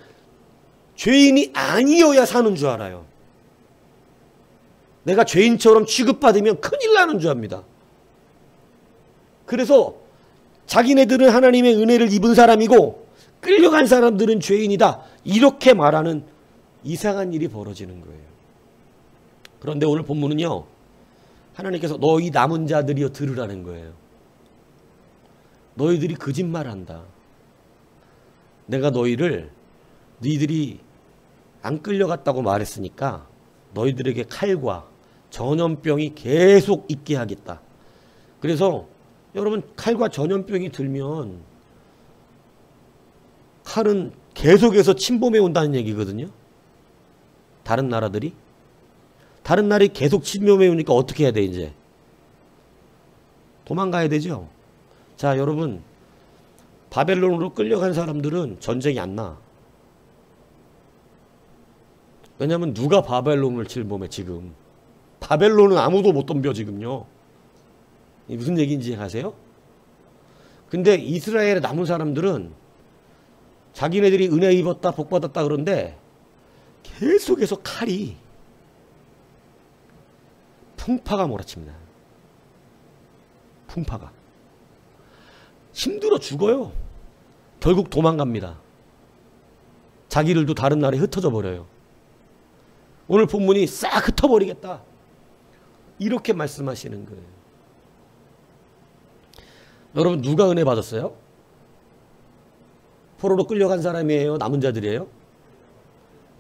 죄인이 아니어야 사는 줄 알아요. 내가 죄인처럼 취급받으면 큰일 나는 줄 압니다. 그래서 자기네들은 하나님의 은혜를 입은 사람이고 끌려간 사람들은 죄인이다, 이렇게 말하는 이상한 일이 벌어지는 거예요. 그런데 오늘 본문은요, 하나님께서 너희 남은 자들이여 들으라는 거예요. 너희들이 거짓말한다. 내가 너희들이 안 끌려갔다고 말했으니까 너희들에게 칼과 전염병이 계속 있게 하겠다. 그래서 여러분, 칼과 전염병이 들면 칼은 계속해서 침범해 온다는 얘기거든요. 다른 나라들이 계속 침범해 오니까 어떻게 해야 돼? 이제 도망가야 되죠. 자, 여러분, 바벨론으로 끌려간 사람들은 전쟁이 안 나. 왜냐하면 누가 바벨론을 침범해? 지금 바벨론은 아무도 못 덤벼 지금요. 무슨 얘기인지 아세요? 근데 이스라엘에 남은 사람들은 자기네들이 은혜 입었다, 복 받았다 그런데 계속해서 칼이, 풍파가 몰아칩니다. 풍파가 힘들어 죽어요. 결국 도망갑니다. 자기들도 다른 나라에 흩어져 버려요. 오늘 본문이 싹 흩어버리겠다, 이렇게 말씀하시는 거예요. 여러분, 누가 은혜 받았어요? 포로로 끌려간 사람이에요? 남은 자들이에요?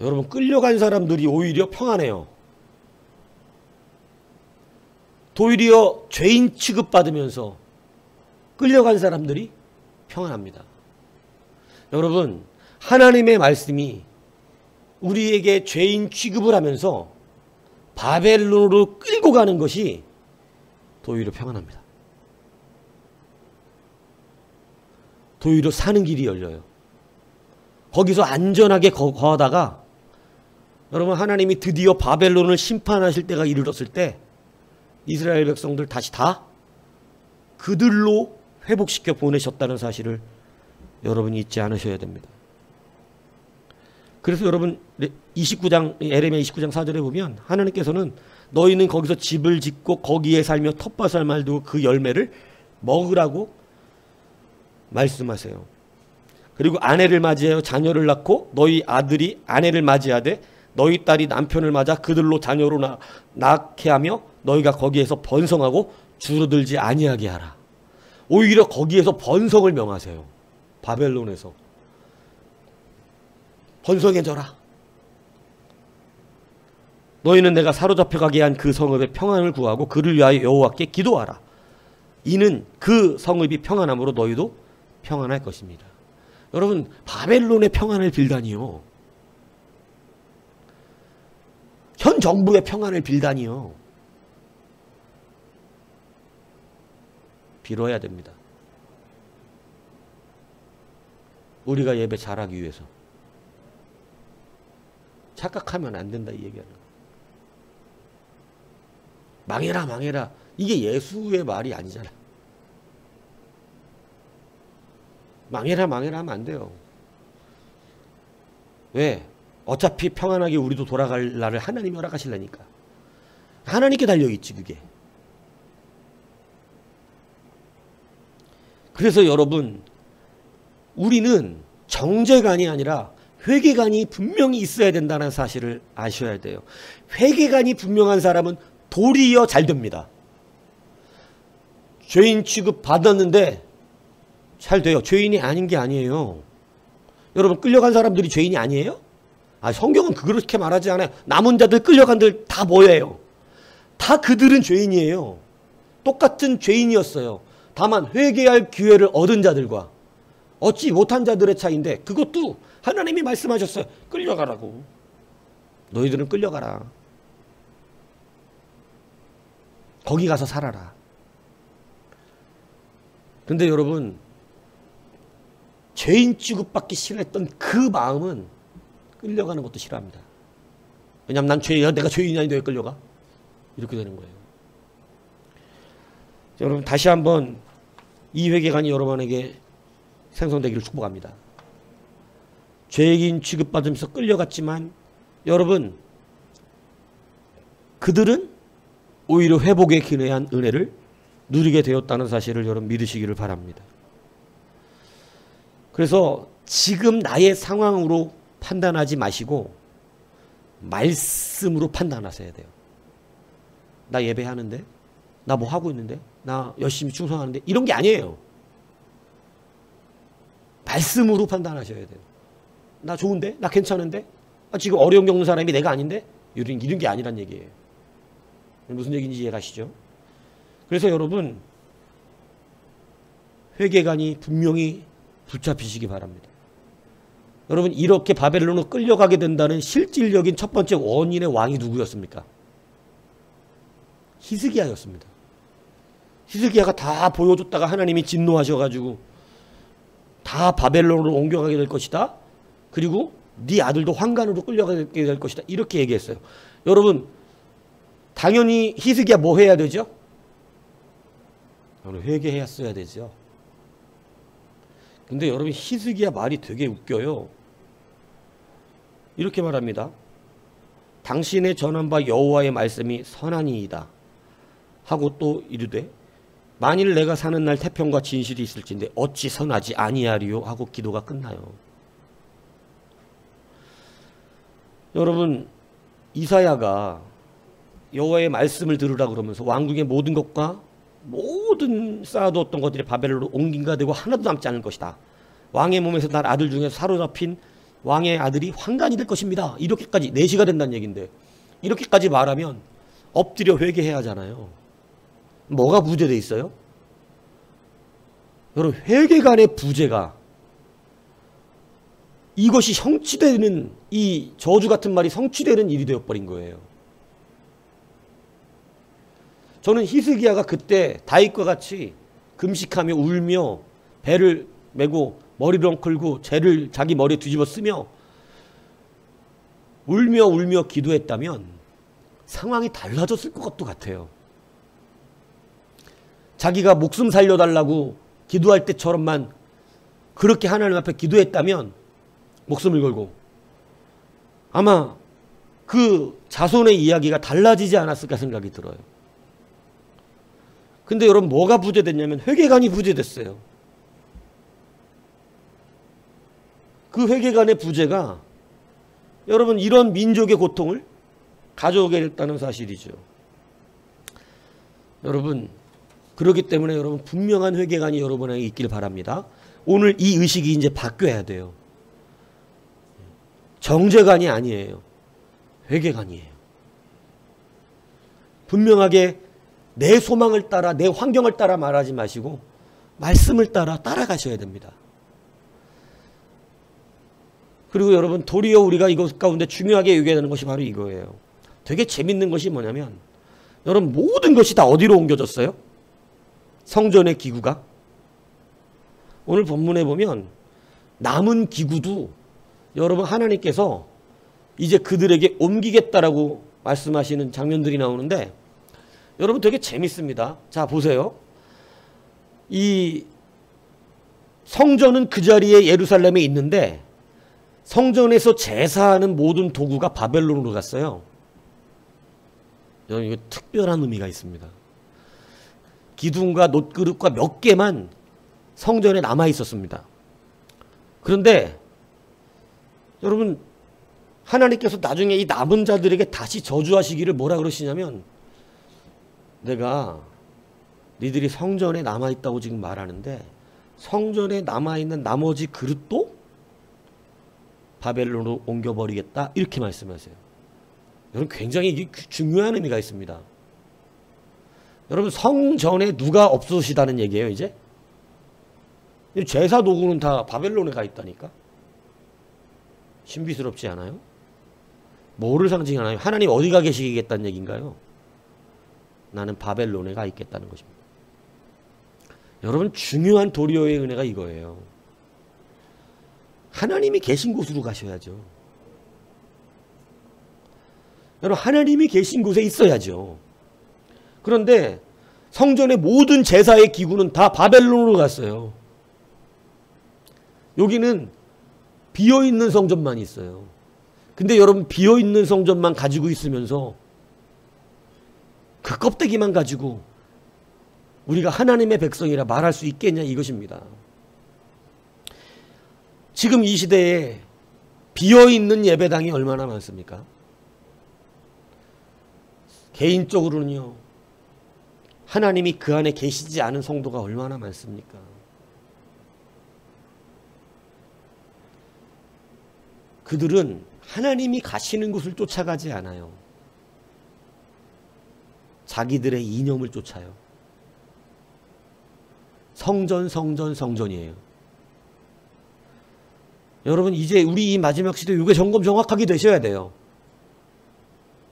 여러분, 끌려간 사람들이 오히려 평안해요. 도리어 죄인 취급받으면서 끌려간 사람들이 평안합니다. 여러분, 하나님의 말씀이 우리에게 죄인 취급을 하면서 바벨론으로 끌고 가는 것이 도리어 평안합니다. 도리어 사는 길이 열려요. 거기서 안전하게 거하다가 여러분, 하나님이 드디어 바벨론을 심판하실 때가 이르렀을 때 이스라엘 백성들 다시 다 그들로 회복시켜 보내셨다는 사실을 여러분이 잊지 않으셔야 됩니다. 그래서 여러분, 29장, 에레미야 29장 4절에 보면 하나님께서는 너희는 거기서 집을 짓고 거기에 살며 텃밭을 말두고 그 열매를 먹으라고 말씀하세요. 그리고 아내를 맞이하여 자녀를 낳고 너희 아들이 아내를 맞이하되 너희 딸이 남편을 맞아 그들로 자녀로 낳게 하며 너희가 거기에서 번성하고 줄어들지 아니하게 하라. 오히려 거기에서 번성을 명하세요. 바벨론에서 번성해져라. 너희는 내가 사로잡혀 가게 한 그 성읍의 평안을 구하고 그를 위하여 여호와께 기도하라. 이는 그 성읍이 평안함으로 너희도 평안할 것입니다. 여러분, 바벨론의 평안을 빌다니요, 현 정부의 평안을 빌다니요, 빌어야 됩니다. 우리가 예배 잘하기 위해서. 착각하면 안 된다, 이 얘기하는 거. 망해라 망해라, 이게 예수의 말이 아니잖아. 망해라 망해라 하면 안 돼요. 왜? 어차피 평안하게 우리도 돌아갈 날을 하나님이 허락하시려니까. 하나님께 달려있지 그게. 그래서 여러분, 우리는 정죄관이 아니라 회개관이 분명히 있어야 된다는 사실을 아셔야 돼요. 회개관이 분명한 사람은 도리어 잘 됩니다. 죄인 취급 받았는데 잘 돼요. 죄인이 아닌 게 아니에요. 여러분, 끌려간 사람들이 죄인이 아니에요? 성경은 그렇게 말하지 않아요. 남은 자들, 끌려간들 다 뭐예요? 다 그들은 죄인이에요. 똑같은 죄인이었어요. 다만 회개할 기회를 얻은 자들과 얻지 못한 자들의 차이인데, 그것도 하나님이 말씀하셨어요. 끌려가라고. 너희들은 끌려가라. 거기 가서 살아라. 근데 여러분, 죄인 취급받기 싫어했던 그 마음은 끌려가는 것도 싫어합니다. 왜냐하면 난 죄인이야. 내가 죄인이 아닌데 왜 끌려가? 이렇게 되는 거예요. 여러분, 다시 한번 이 회개관이 여러분에게 생성되기를 축복합니다. 죄인 취급받으면서 끌려갔지만 여러분, 그들은 오히려 회복에 기회한 은혜를 누리게 되었다는 사실을 여러분 믿으시기를 바랍니다. 그래서 지금 나의 상황으로 판단하지 마시고 말씀으로 판단하셔야 돼요. 나 예배하는데? 나 뭐 하고 있는데? 나 열심히 충성하는데? 이런 게 아니에요. 말씀으로 판단하셔야 돼요. 나 좋은데? 나 괜찮은데? 지금 어려움 겪는 사람이 내가 아닌데? 이런 게 아니란 얘기예요. 무슨 얘기인지 이해가시죠? 그래서 여러분, 회개관이 분명히 붙잡히시기 바랍니다. 여러분, 이렇게 바벨론으로 끌려가게 된다는 실질적인 첫 번째 원인의 왕이 누구였습니까? 히스기야였습니다. 히스기야가 다 보여줬다가 하나님이 진노하셔가지고 다 바벨론으로 옮겨가게 될 것이다. 그리고 네 아들도 환관으로 끌려가게 될 것이다. 이렇게 얘기했어요. 여러분, 당연히 히스기야 뭐 해야 되죠? 회개했어야 되죠. 근데 여러분, 히스기야 말이 되게 웃겨요. 이렇게 말합니다. 당신의 전한 바 여호와의 말씀이 선하니이다 하고 또 이르되, 만일 내가 사는 날 태평과 진실이 있을진데 어찌 선하지 아니하리요 하고 기도가 끝나요. 여러분, 이사야가 여호와의 말씀을 들으라 그러면서 왕궁의 모든 것과 모든 쌓아두었던 것들이 바벨론으로 옮긴가 되고 하나도 남지 않을 것이다. 왕의 몸에서 날 아들 중에 사로잡힌 왕의 아들이 환관이 될 것입니다. 이렇게까지 4시가 된다는 얘기인데, 이렇게까지 말하면 엎드려 회개해야 하잖아요. 뭐가 부재되어 있어요? 여러분, 회개관의 부재가, 이것이 성취되는, 이 저주 같은 말이 성취되는 일이 되어버린 거예요. 저는 히스기야가 그때 다윗과 같이 금식하며 울며 배를 메고 머리를 엉클고 죄를 자기 머리에 뒤집어 쓰며 울며 기도했다면 상황이 달라졌을 것도 같아요. 자기가 목숨 살려달라고 기도할 때처럼만 그렇게 하나님 앞에 기도했다면 목숨을 걸고 아마 그 자손의 이야기가 달라지지 않았을까 생각이 들어요. 근데 여러분, 뭐가 부재됐냐면 회개관이 부재됐어요. 그 회개관의 부재가 여러분 이런 민족의 고통을 가져오게 됐다는 사실이죠. 여러분, 그렇기 때문에 여러분 분명한 회개관이 여러분에게 있길 바랍니다. 오늘 이 의식이 이제 바뀌어야 돼요. 정죄관이 아니에요. 회개관이에요. 분명하게 내 소망을 따라, 내 환경을 따라 말하지 마시고 말씀을 따라가셔야 됩니다. 그리고 여러분, 도리어 우리가 이것 가운데 중요하게 얘기해야 되는 것이 바로 이거예요. 되게 재밌는 것이 뭐냐면, 여러분 모든 것이 다 어디로 옮겨졌어요? 성전의 기구가. 오늘 본문에 보면 남은 기구도 여러분 하나님께서 이제 그들에게 옮기겠다라고 말씀하시는 장면들이 나오는데, 여러분 되게 재밌습니다. 자, 보세요. 이 성전은 그 자리에 예루살렘에 있는데 성전에서 제사하는 모든 도구가 바벨론으로 갔어요. 여러분, 이거 특별한 의미가 있습니다. 기둥과 놋그릇과 몇 개만 성전에 남아 있었습니다. 그런데 여러분 하나님께서 나중에 이 남은 자들에게 다시 저주하시기를 뭐라 그러시냐면, 내가 니들이 성전에 남아있다고 지금 말하는데 성전에 남아있는 나머지 그릇도 바벨론으로 옮겨버리겠다, 이렇게 말씀하세요. 여러분 굉장히 중요한 의미가 있습니다. 여러분 성전에 누가 없으시다는 얘기예요. 이제 제사 도구는 다 바벨론에 가 있다니까. 신비스럽지 않아요? 뭐를 상징하나요? 하나님 어디가 계시겠다는 얘기인가요? 나는 바벨론에 가 있겠다는 것입니다. 여러분 중요한 도리어의 은혜가 이거예요. 하나님이 계신 곳으로 가셔야죠. 여러분 하나님이 계신 곳에 있어야죠. 그런데 성전의 모든 제사의 기구는 다 바벨론으로 갔어요. 여기는 비어있는 성전만 있어요. 근데 여러분 비어있는 성전만 가지고 있으면서 그 껍데기만 가지고 우리가 하나님의 백성이라 말할 수 있겠냐, 이것입니다. 지금 이 시대에 비어있는 예배당이 얼마나 많습니까? 개인적으로는요, 하나님이 그 안에 계시지 않은 성도가 얼마나 많습니까? 그들은 하나님이 가시는 곳을 쫓아가지 않아요. 자기들의 이념을 쫓아요. 성전, 성전, 성전이에요. 여러분 이제 우리 이 마지막 시대에 이게 점검 정확하게 되셔야 돼요.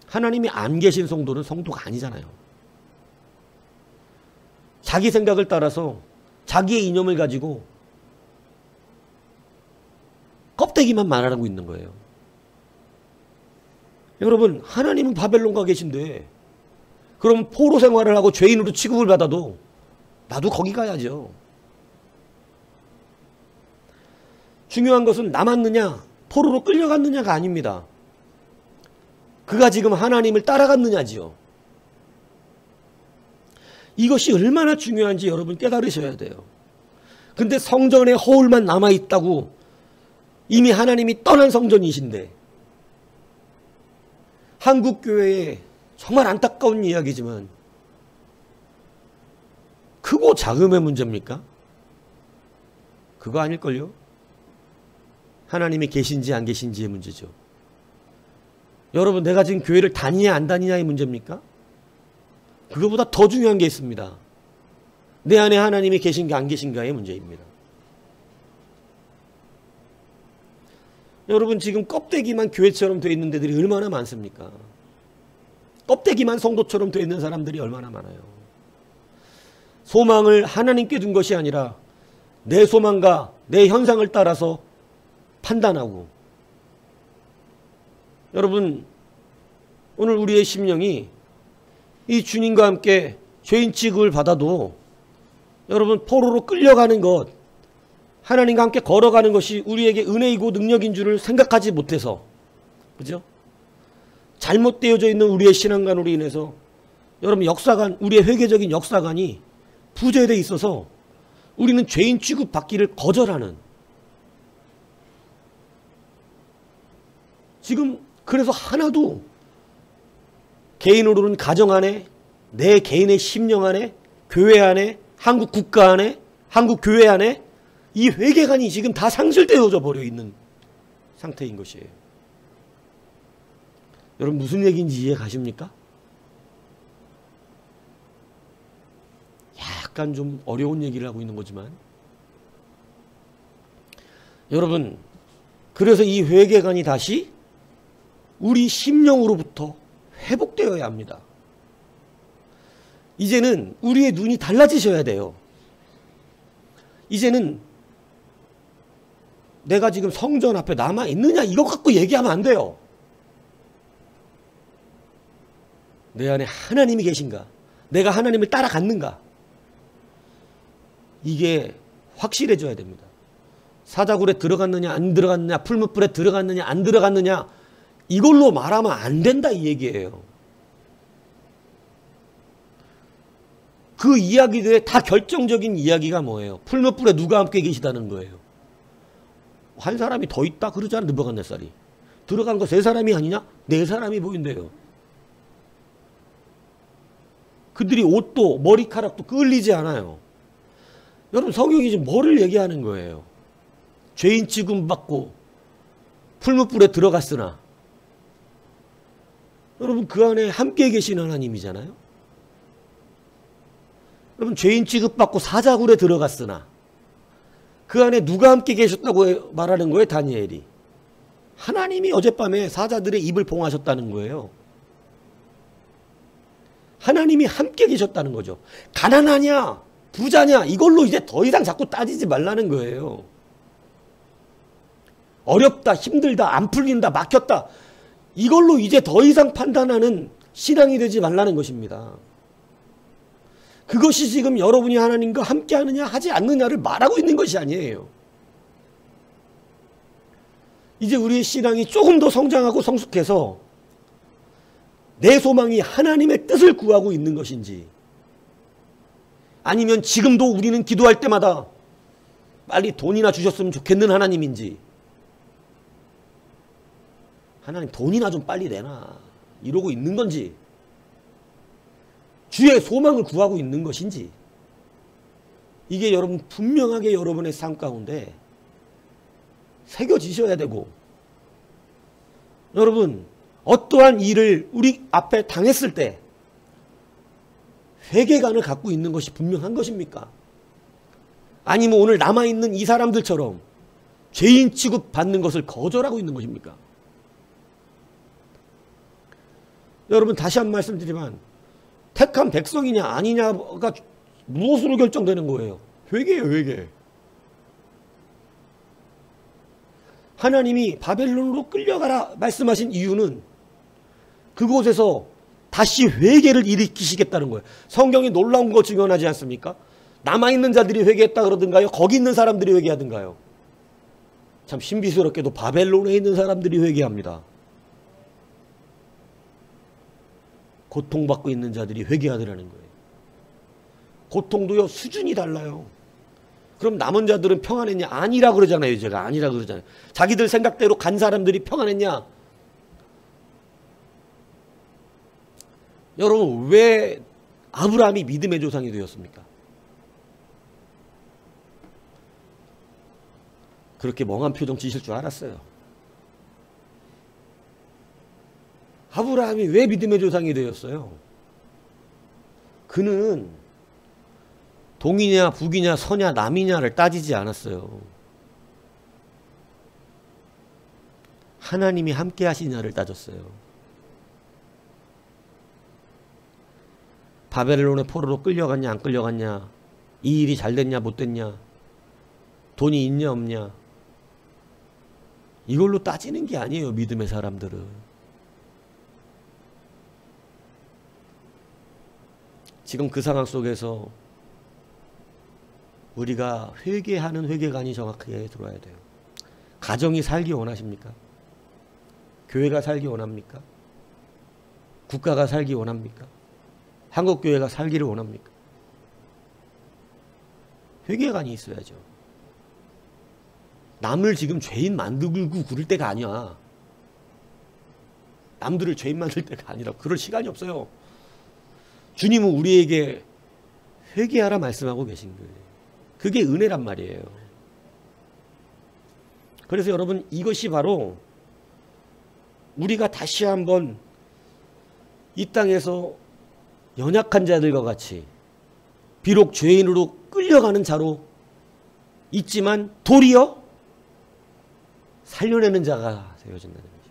하나님이 안 계신 성도는 성도가 아니잖아요. 자기 생각을 따라서 자기의 이념을 가지고 껍데기만 말하고 있는 거예요. 여러분 하나님은 바벨론가 계신데 그럼 포로 생활을 하고 죄인으로 취급을 받아도 나도 거기 가야죠. 중요한 것은 남았느냐 포로로 끌려갔느냐가 아닙니다. 그가 지금 하나님을 따라갔느냐지요. 이것이 얼마나 중요한지 여러분 깨달으셔야 돼요. 근데 성전에 허울만 남아있다고 이미 하나님이 떠난 성전이신데, 한국교회에 정말 안타까운 이야기지만 크고 작음의 문제입니까? 그거 아닐걸요? 하나님이 계신지 안 계신지의 문제죠. 여러분 내가 지금 교회를 다니냐 안 다니냐의 문제입니까? 그거보다 더 중요한 게 있습니다. 내 안에 하나님이 계신가 안 계신가의 문제입니다. 여러분 지금 껍데기만 교회처럼 되어 있는 데들이 얼마나 많습니까? 껍데기만 성도처럼 되어 있는 사람들이 얼마나 많아요. 소망을 하나님께 둔 것이 아니라 내 소망과 내 현상을 따라서 판단하고, 여러분 오늘 우리의 심령이 이 주님과 함께 죄인 취급을 받아도 여러분 포로로 끌려가는 것, 하나님과 함께 걸어가는 것이 우리에게 은혜이고 능력인 줄을 생각하지 못해서, 그죠? 잘못되어져 있는 우리의 신앙관으로 인해서 여러분 역사관, 우리의 회개적인 역사관이 부재되어 있어서 우리는 죄인 취급 받기를 거절하는, 지금 그래서 하나도 개인으로는 가정 안에, 내 개인의 심령 안에, 교회 안에, 한국 국가 안에, 한국 교회 안에 이 회개관이 지금 다 상실되어져 버려 있는 상태인 것이에요. 여러분 무슨 얘기인지 이해 가십니까? 약간 좀 어려운 얘기를 하고 있는 거지만, 여러분 그래서 이 회개관이 다시 우리 심령으로부터 회복되어야 합니다. 이제는 우리의 눈이 달라지셔야 돼요. 이제는 내가 지금 성전 앞에 남아있느냐 이거 갖고 얘기하면 안 돼요. 내 안에 하나님이 계신가? 내가 하나님을 따라갔는가? 이게 확실해져야 됩니다. 사자굴에 들어갔느냐 안 들어갔느냐, 풀무불에 들어갔느냐 안 들어갔느냐 이걸로 말하면 안 된다 이 얘기예요. 그 이야기들의 다 결정적인 이야기가 뭐예요? 풀무불에 누가 함께 계시다는 거예요. 한 사람이 더 있다 그러잖아. 느부갓네살이. 들어간 거 세 사람이 아니냐? 네 사람이 보인대요. 그들이 옷도 머리카락도 끌리지 않아요. 여러분 성경이 지금 뭐를 얘기하는 거예요? 죄인 취급받고 풀무불에 들어갔으나 여러분 그 안에 함께 계신 하나님이잖아요. 여러분 죄인 취급받고 사자굴에 들어갔으나 그 안에 누가 함께 계셨다고 말하는 거예요? 다니엘이. 하나님이 어젯밤에 사자들의 입을 봉하셨다는 거예요. 하나님이 함께 계셨다는 거죠. 가난하냐 부자냐 이걸로 이제 더 이상 자꾸 따지지 말라는 거예요. 어렵다 힘들다 안 풀린다 막혔다 이걸로 이제 더 이상 판단하는 신앙이 되지 말라는 것입니다. 그것이 지금 여러분이 하나님과 함께 하느냐 하지 않느냐를 말하고 있는 것이 아니에요. 이제 우리의 신앙이 조금 더 성장하고 성숙해서 내 소망이 하나님의 뜻을 구하고 있는 것인지 아니면 지금도 우리는 기도할 때마다 빨리 돈이나 주셨으면 좋겠는 하나님인지 하나님 돈이나 좀 빨리 내놔 이러고 있는 건지 주의 소망을 구하고 있는 것인지 이게 여러분 분명하게 여러분의 삶 가운데 새겨지셔야 되고 여러분 어떠한 일을 우리 앞에 당했을 때 회개관을 갖고 있는 것이 분명한 것입니까? 아니면 오늘 남아있는 이 사람들처럼 죄인 취급받는 것을 거절하고 있는 것입니까? 여러분 다시 한 번 말씀드리면 택한 백성이냐 아니냐가 무엇으로 결정되는 거예요? 회개예요, 회개. 하나님이 바벨론으로 끌려가라 말씀하신 이유는 그곳에서 다시 회개를 일으키시겠다는 거예요. 성경이 놀라운 거 증언하지 않습니까? 남아있는 자들이 회개했다 그러든가요? 거기 있는 사람들이 회개하든가요? 참 신비스럽게도 바벨론에 있는 사람들이 회개합니다. 고통받고 있는 자들이 회개하더라는 거예요. 고통도요 수준이 달라요. 그럼 남은 자들은 평안했냐? 아니라 그러잖아요. 제가 아니라 그러잖아요. 자기들 생각대로 간 사람들이 평안했냐? 여러분 왜 아브라함이 믿음의 조상이 되었습니까? 그렇게 멍한 표정 지실 줄 알았어요. 아브라함이 왜 믿음의 조상이 되었어요? 그는 동이냐 북이냐 서냐 남이냐를 따지지 않았어요. 하나님이 함께 하시냐를 따졌어요. 바벨론의 포로로 끌려갔냐 안 끌려갔냐, 이 일이 잘 됐냐 못 됐냐, 돈이 있냐 없냐, 이걸로 따지는 게 아니에요. 믿음의 사람들은. 지금 그 상황 속에서 우리가 회개하는 회개관이 정확하게 들어와야 돼요. 가정이 살기 원하십니까? 교회가 살기 원합니까? 국가가 살기 원합니까? 한국교회가 살기를 원합니까? 회개관이 있어야죠. 남을 지금 죄인 만들고 그럴 때가 아니야. 남들을 죄인 만들 때가 아니라 그럴 시간이 없어요. 주님은 우리에게 회개하라 말씀하고 계신 거예요. 그게 은혜란 말이에요. 그래서 여러분 이것이 바로 우리가 다시 한번 이 땅에서 연약한 자들과 같이 비록 죄인으로 끌려가는 자로 있지만 도리어 살려내는 자가 되어진다는 거죠.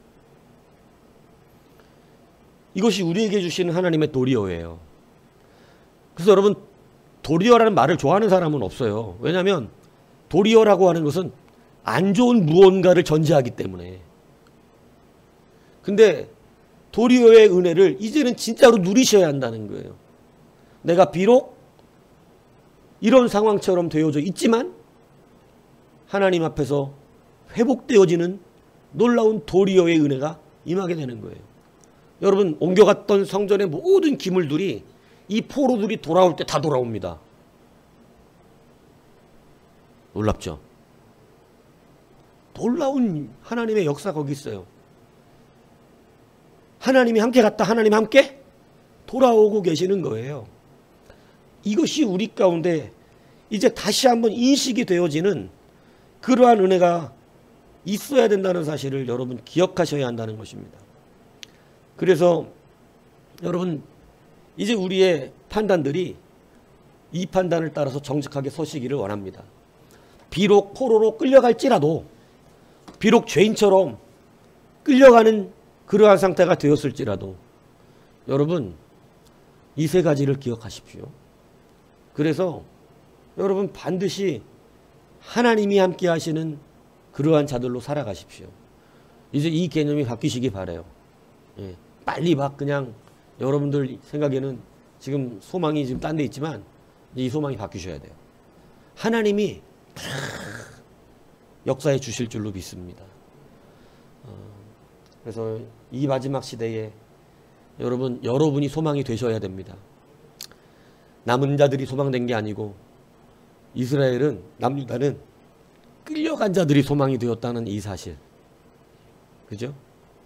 이것이 우리에게 주시는 하나님의 도리어예요. 그래서 여러분 도리어라는 말을 좋아하는 사람은 없어요. 왜냐하면 도리어라고 하는 것은 안 좋은 무언가를 전제하기 때문에. 근데 도리어의 은혜를 이제는 진짜로 누리셔야 한다는 거예요. 내가 비록 이런 상황처럼 되어져 있지만 하나님 앞에서 회복되어지는 놀라운 도리어의 은혜가 임하게 되는 거예요. 여러분 옮겨갔던 성전의 모든 기물들이 이 포로들이 돌아올 때 다 돌아옵니다. 놀랍죠? 놀라운 하나님의 역사 거기 있어요. 하나님이 함께 갔다 하나님 함께 돌아오고 계시는 거예요. 이것이 우리 가운데 이제 다시 한번 인식이 되어지는 그러한 은혜가 있어야 된다는 사실을 여러분 기억하셔야 한다는 것입니다. 그래서 여러분 이제 우리의 판단들이 이 판단을 따라서 정직하게 서시기를 원합니다. 비록 포로로 끌려갈지라도, 비록 죄인처럼 끌려가는 그러한 상태가 되었을지라도 여러분 이 세 가지를 기억하십시오. 그래서 여러분 반드시 하나님이 함께 하시는 그러한 자들로 살아가십시오. 이제 이 개념이 바뀌시기 바라요. 예, 빨리 막 그냥 여러분들 생각에는 지금 소망이 지금 딴 데 있지만 이 소망이 바뀌셔야 돼요. 하나님이 역사해 주실 줄로 믿습니다. 그래서 이 마지막 시대에 여러분이 소망이 되셔야 됩니다. 남은 자들이 소망된 게 아니고 이스라엘은, 남유다는 끌려간 자들이 소망이 되었다는 이 사실. 그죠?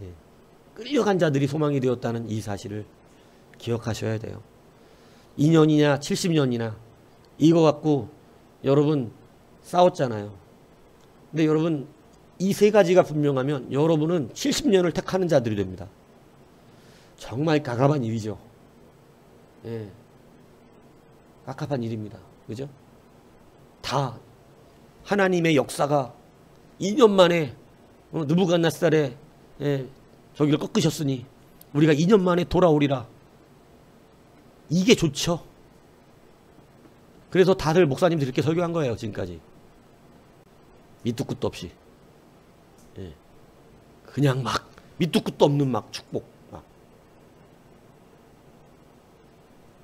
예. 끌려간 자들이 소망이 되었다는 이 사실을 기억하셔야 돼요. 2년이냐 70년이나 이거 갖고 여러분 싸웠잖아요. 근데 여러분 이 세 가지가 분명하면 여러분은 70년을 택하는 자들이 됩니다. 정말 가갑한 일이죠. 예. 깝깝한 일입니다. 그죠? 다 하나님의 역사가 2년 만에 느부갓네살의 저기를 꺾으셨으니 우리가 2년 만에 돌아오리라. 이게 좋죠. 그래서 다들 목사님들이 이렇게 설교한 거예요. 지금까지. 밑도 끝도 없이. 예. 그냥 막 밑도 끝도 없는 막 축복. 막.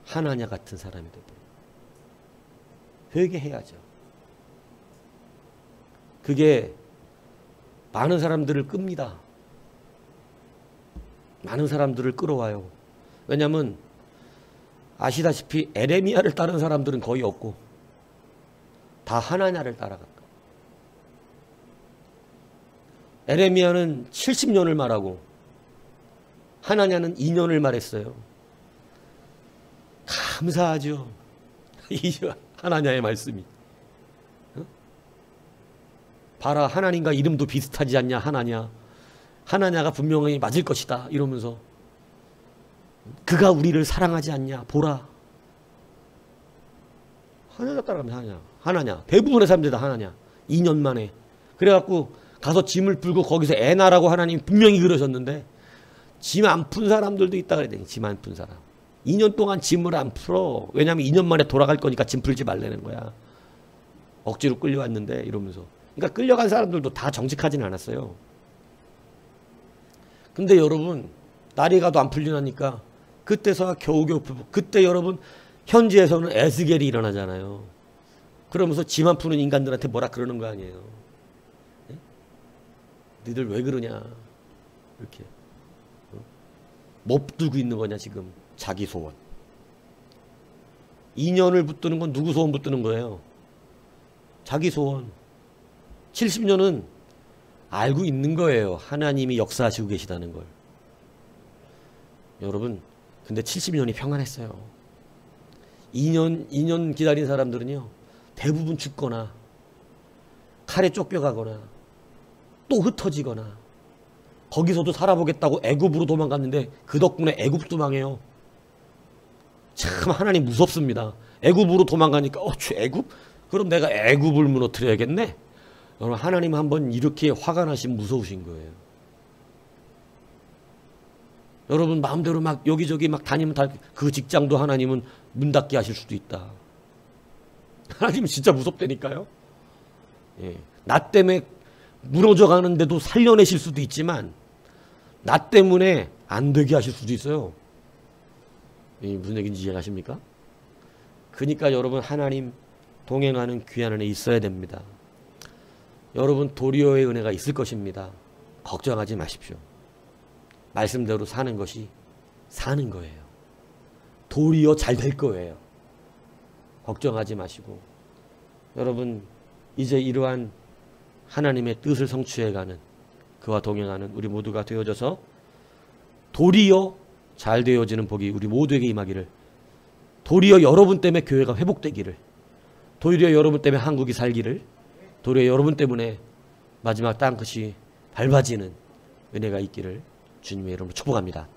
하나냐 같은 사람이 되고 회개해야죠. 그게 많은 사람들을 끕니다. 많은 사람들을 끌어와요. 왜냐하면 아시다시피 에레미야를 따른 사람들은 거의 없고 다 하나냐를 따라갔고, 에레미야는 70년을 말하고 하나냐는 2년을 말했어요. 감사하죠. 이 하나냐의 말씀이. 봐라, 하나님과 이름도 비슷하지 않냐, 하나냐. 하나냐가 분명히 맞을 것이다 이러면서 그가 우리를 사랑하지 않냐, 보라. 하나냐 따라가면 하나냐. 대부분의 사람들이 다 하나냐. 2년 만에. 그래갖고 가서 짐을 풀고 거기서 애나라고 하나님 분명히 그러셨는데 짐 안 푼 사람들도 있다 그랬더니 짐 안 푼 사람. 2년 동안 짐을 안 풀어. 왜냐하면 2년 만에 돌아갈 거니까 짐 풀지 말라는 거야. 억지로 끌려왔는데 이러면서. 그러니까 끌려간 사람들도 다 정직하진 않았어요. 근데 여러분 날이 가도 안 풀리나니까 그때서야 겨우겨우 풀고, 그때 여러분 현지에서는 에스겔이 일어나잖아요. 그러면서 짐 안 푸는 인간들한테 뭐라 그러는 거 아니에요. 네? 니들 왜 그러냐 이렇게. 뭐 붙들고 있는 거냐 지금. 자기 소원. 2년을 붙드는 건 누구 소원 붙드는 거예요? 자기 소원. 70년은 알고 있는 거예요. 하나님이 역사하시고 계시다는 걸. 여러분 근데 70년이 평안했어요. 2년 기다린 사람들은요 대부분 죽거나 칼에 쫓겨가거나 또 흩어지거나, 거기서도 살아보겠다고 애굽으로 도망갔는데 그 덕분에 애굽도 망해요. 참 하나님 무섭습니다. 애굽으로 도망가니까 애굽? 그럼 내가 애굽을 무너뜨려야겠네. 여러분 하나님 한번 이렇게 화가 나시면 무서우신 거예요. 여러분 마음대로 막 여기저기 막 다니면 그 직장도 하나님은 문 닫게 하실 수도 있다. 하나님은 진짜 무섭다니까요. 예. 나 때문에 무너져 가는데도 살려내실 수도 있지만 나 때문에 안 되게 하실 수도 있어요. 무슨 얘기인지 이해가십니까? 그러니까 여러분 하나님 동행하는 귀한 은혜 있어야 됩니다. 여러분 도리어의 은혜가 있을 것입니다. 걱정하지 마십시오. 말씀대로 사는 것이 사는 거예요. 도리어 잘 될 거예요. 걱정하지 마시고, 여러분 이제 이러한 하나님의 뜻을 성취해가는 그와 동행하는 우리 모두가 되어져서 도리어 잘 되어지는 복이 우리 모두에게 임하기를, 도리어 여러분 때문에 교회가 회복되기를, 도리어 여러분 때문에 한국이 살기를, 도리어 여러분 때문에 마지막 땅끝이 밟아지는 은혜가 있기를 주님의 이름으로 축복합니다.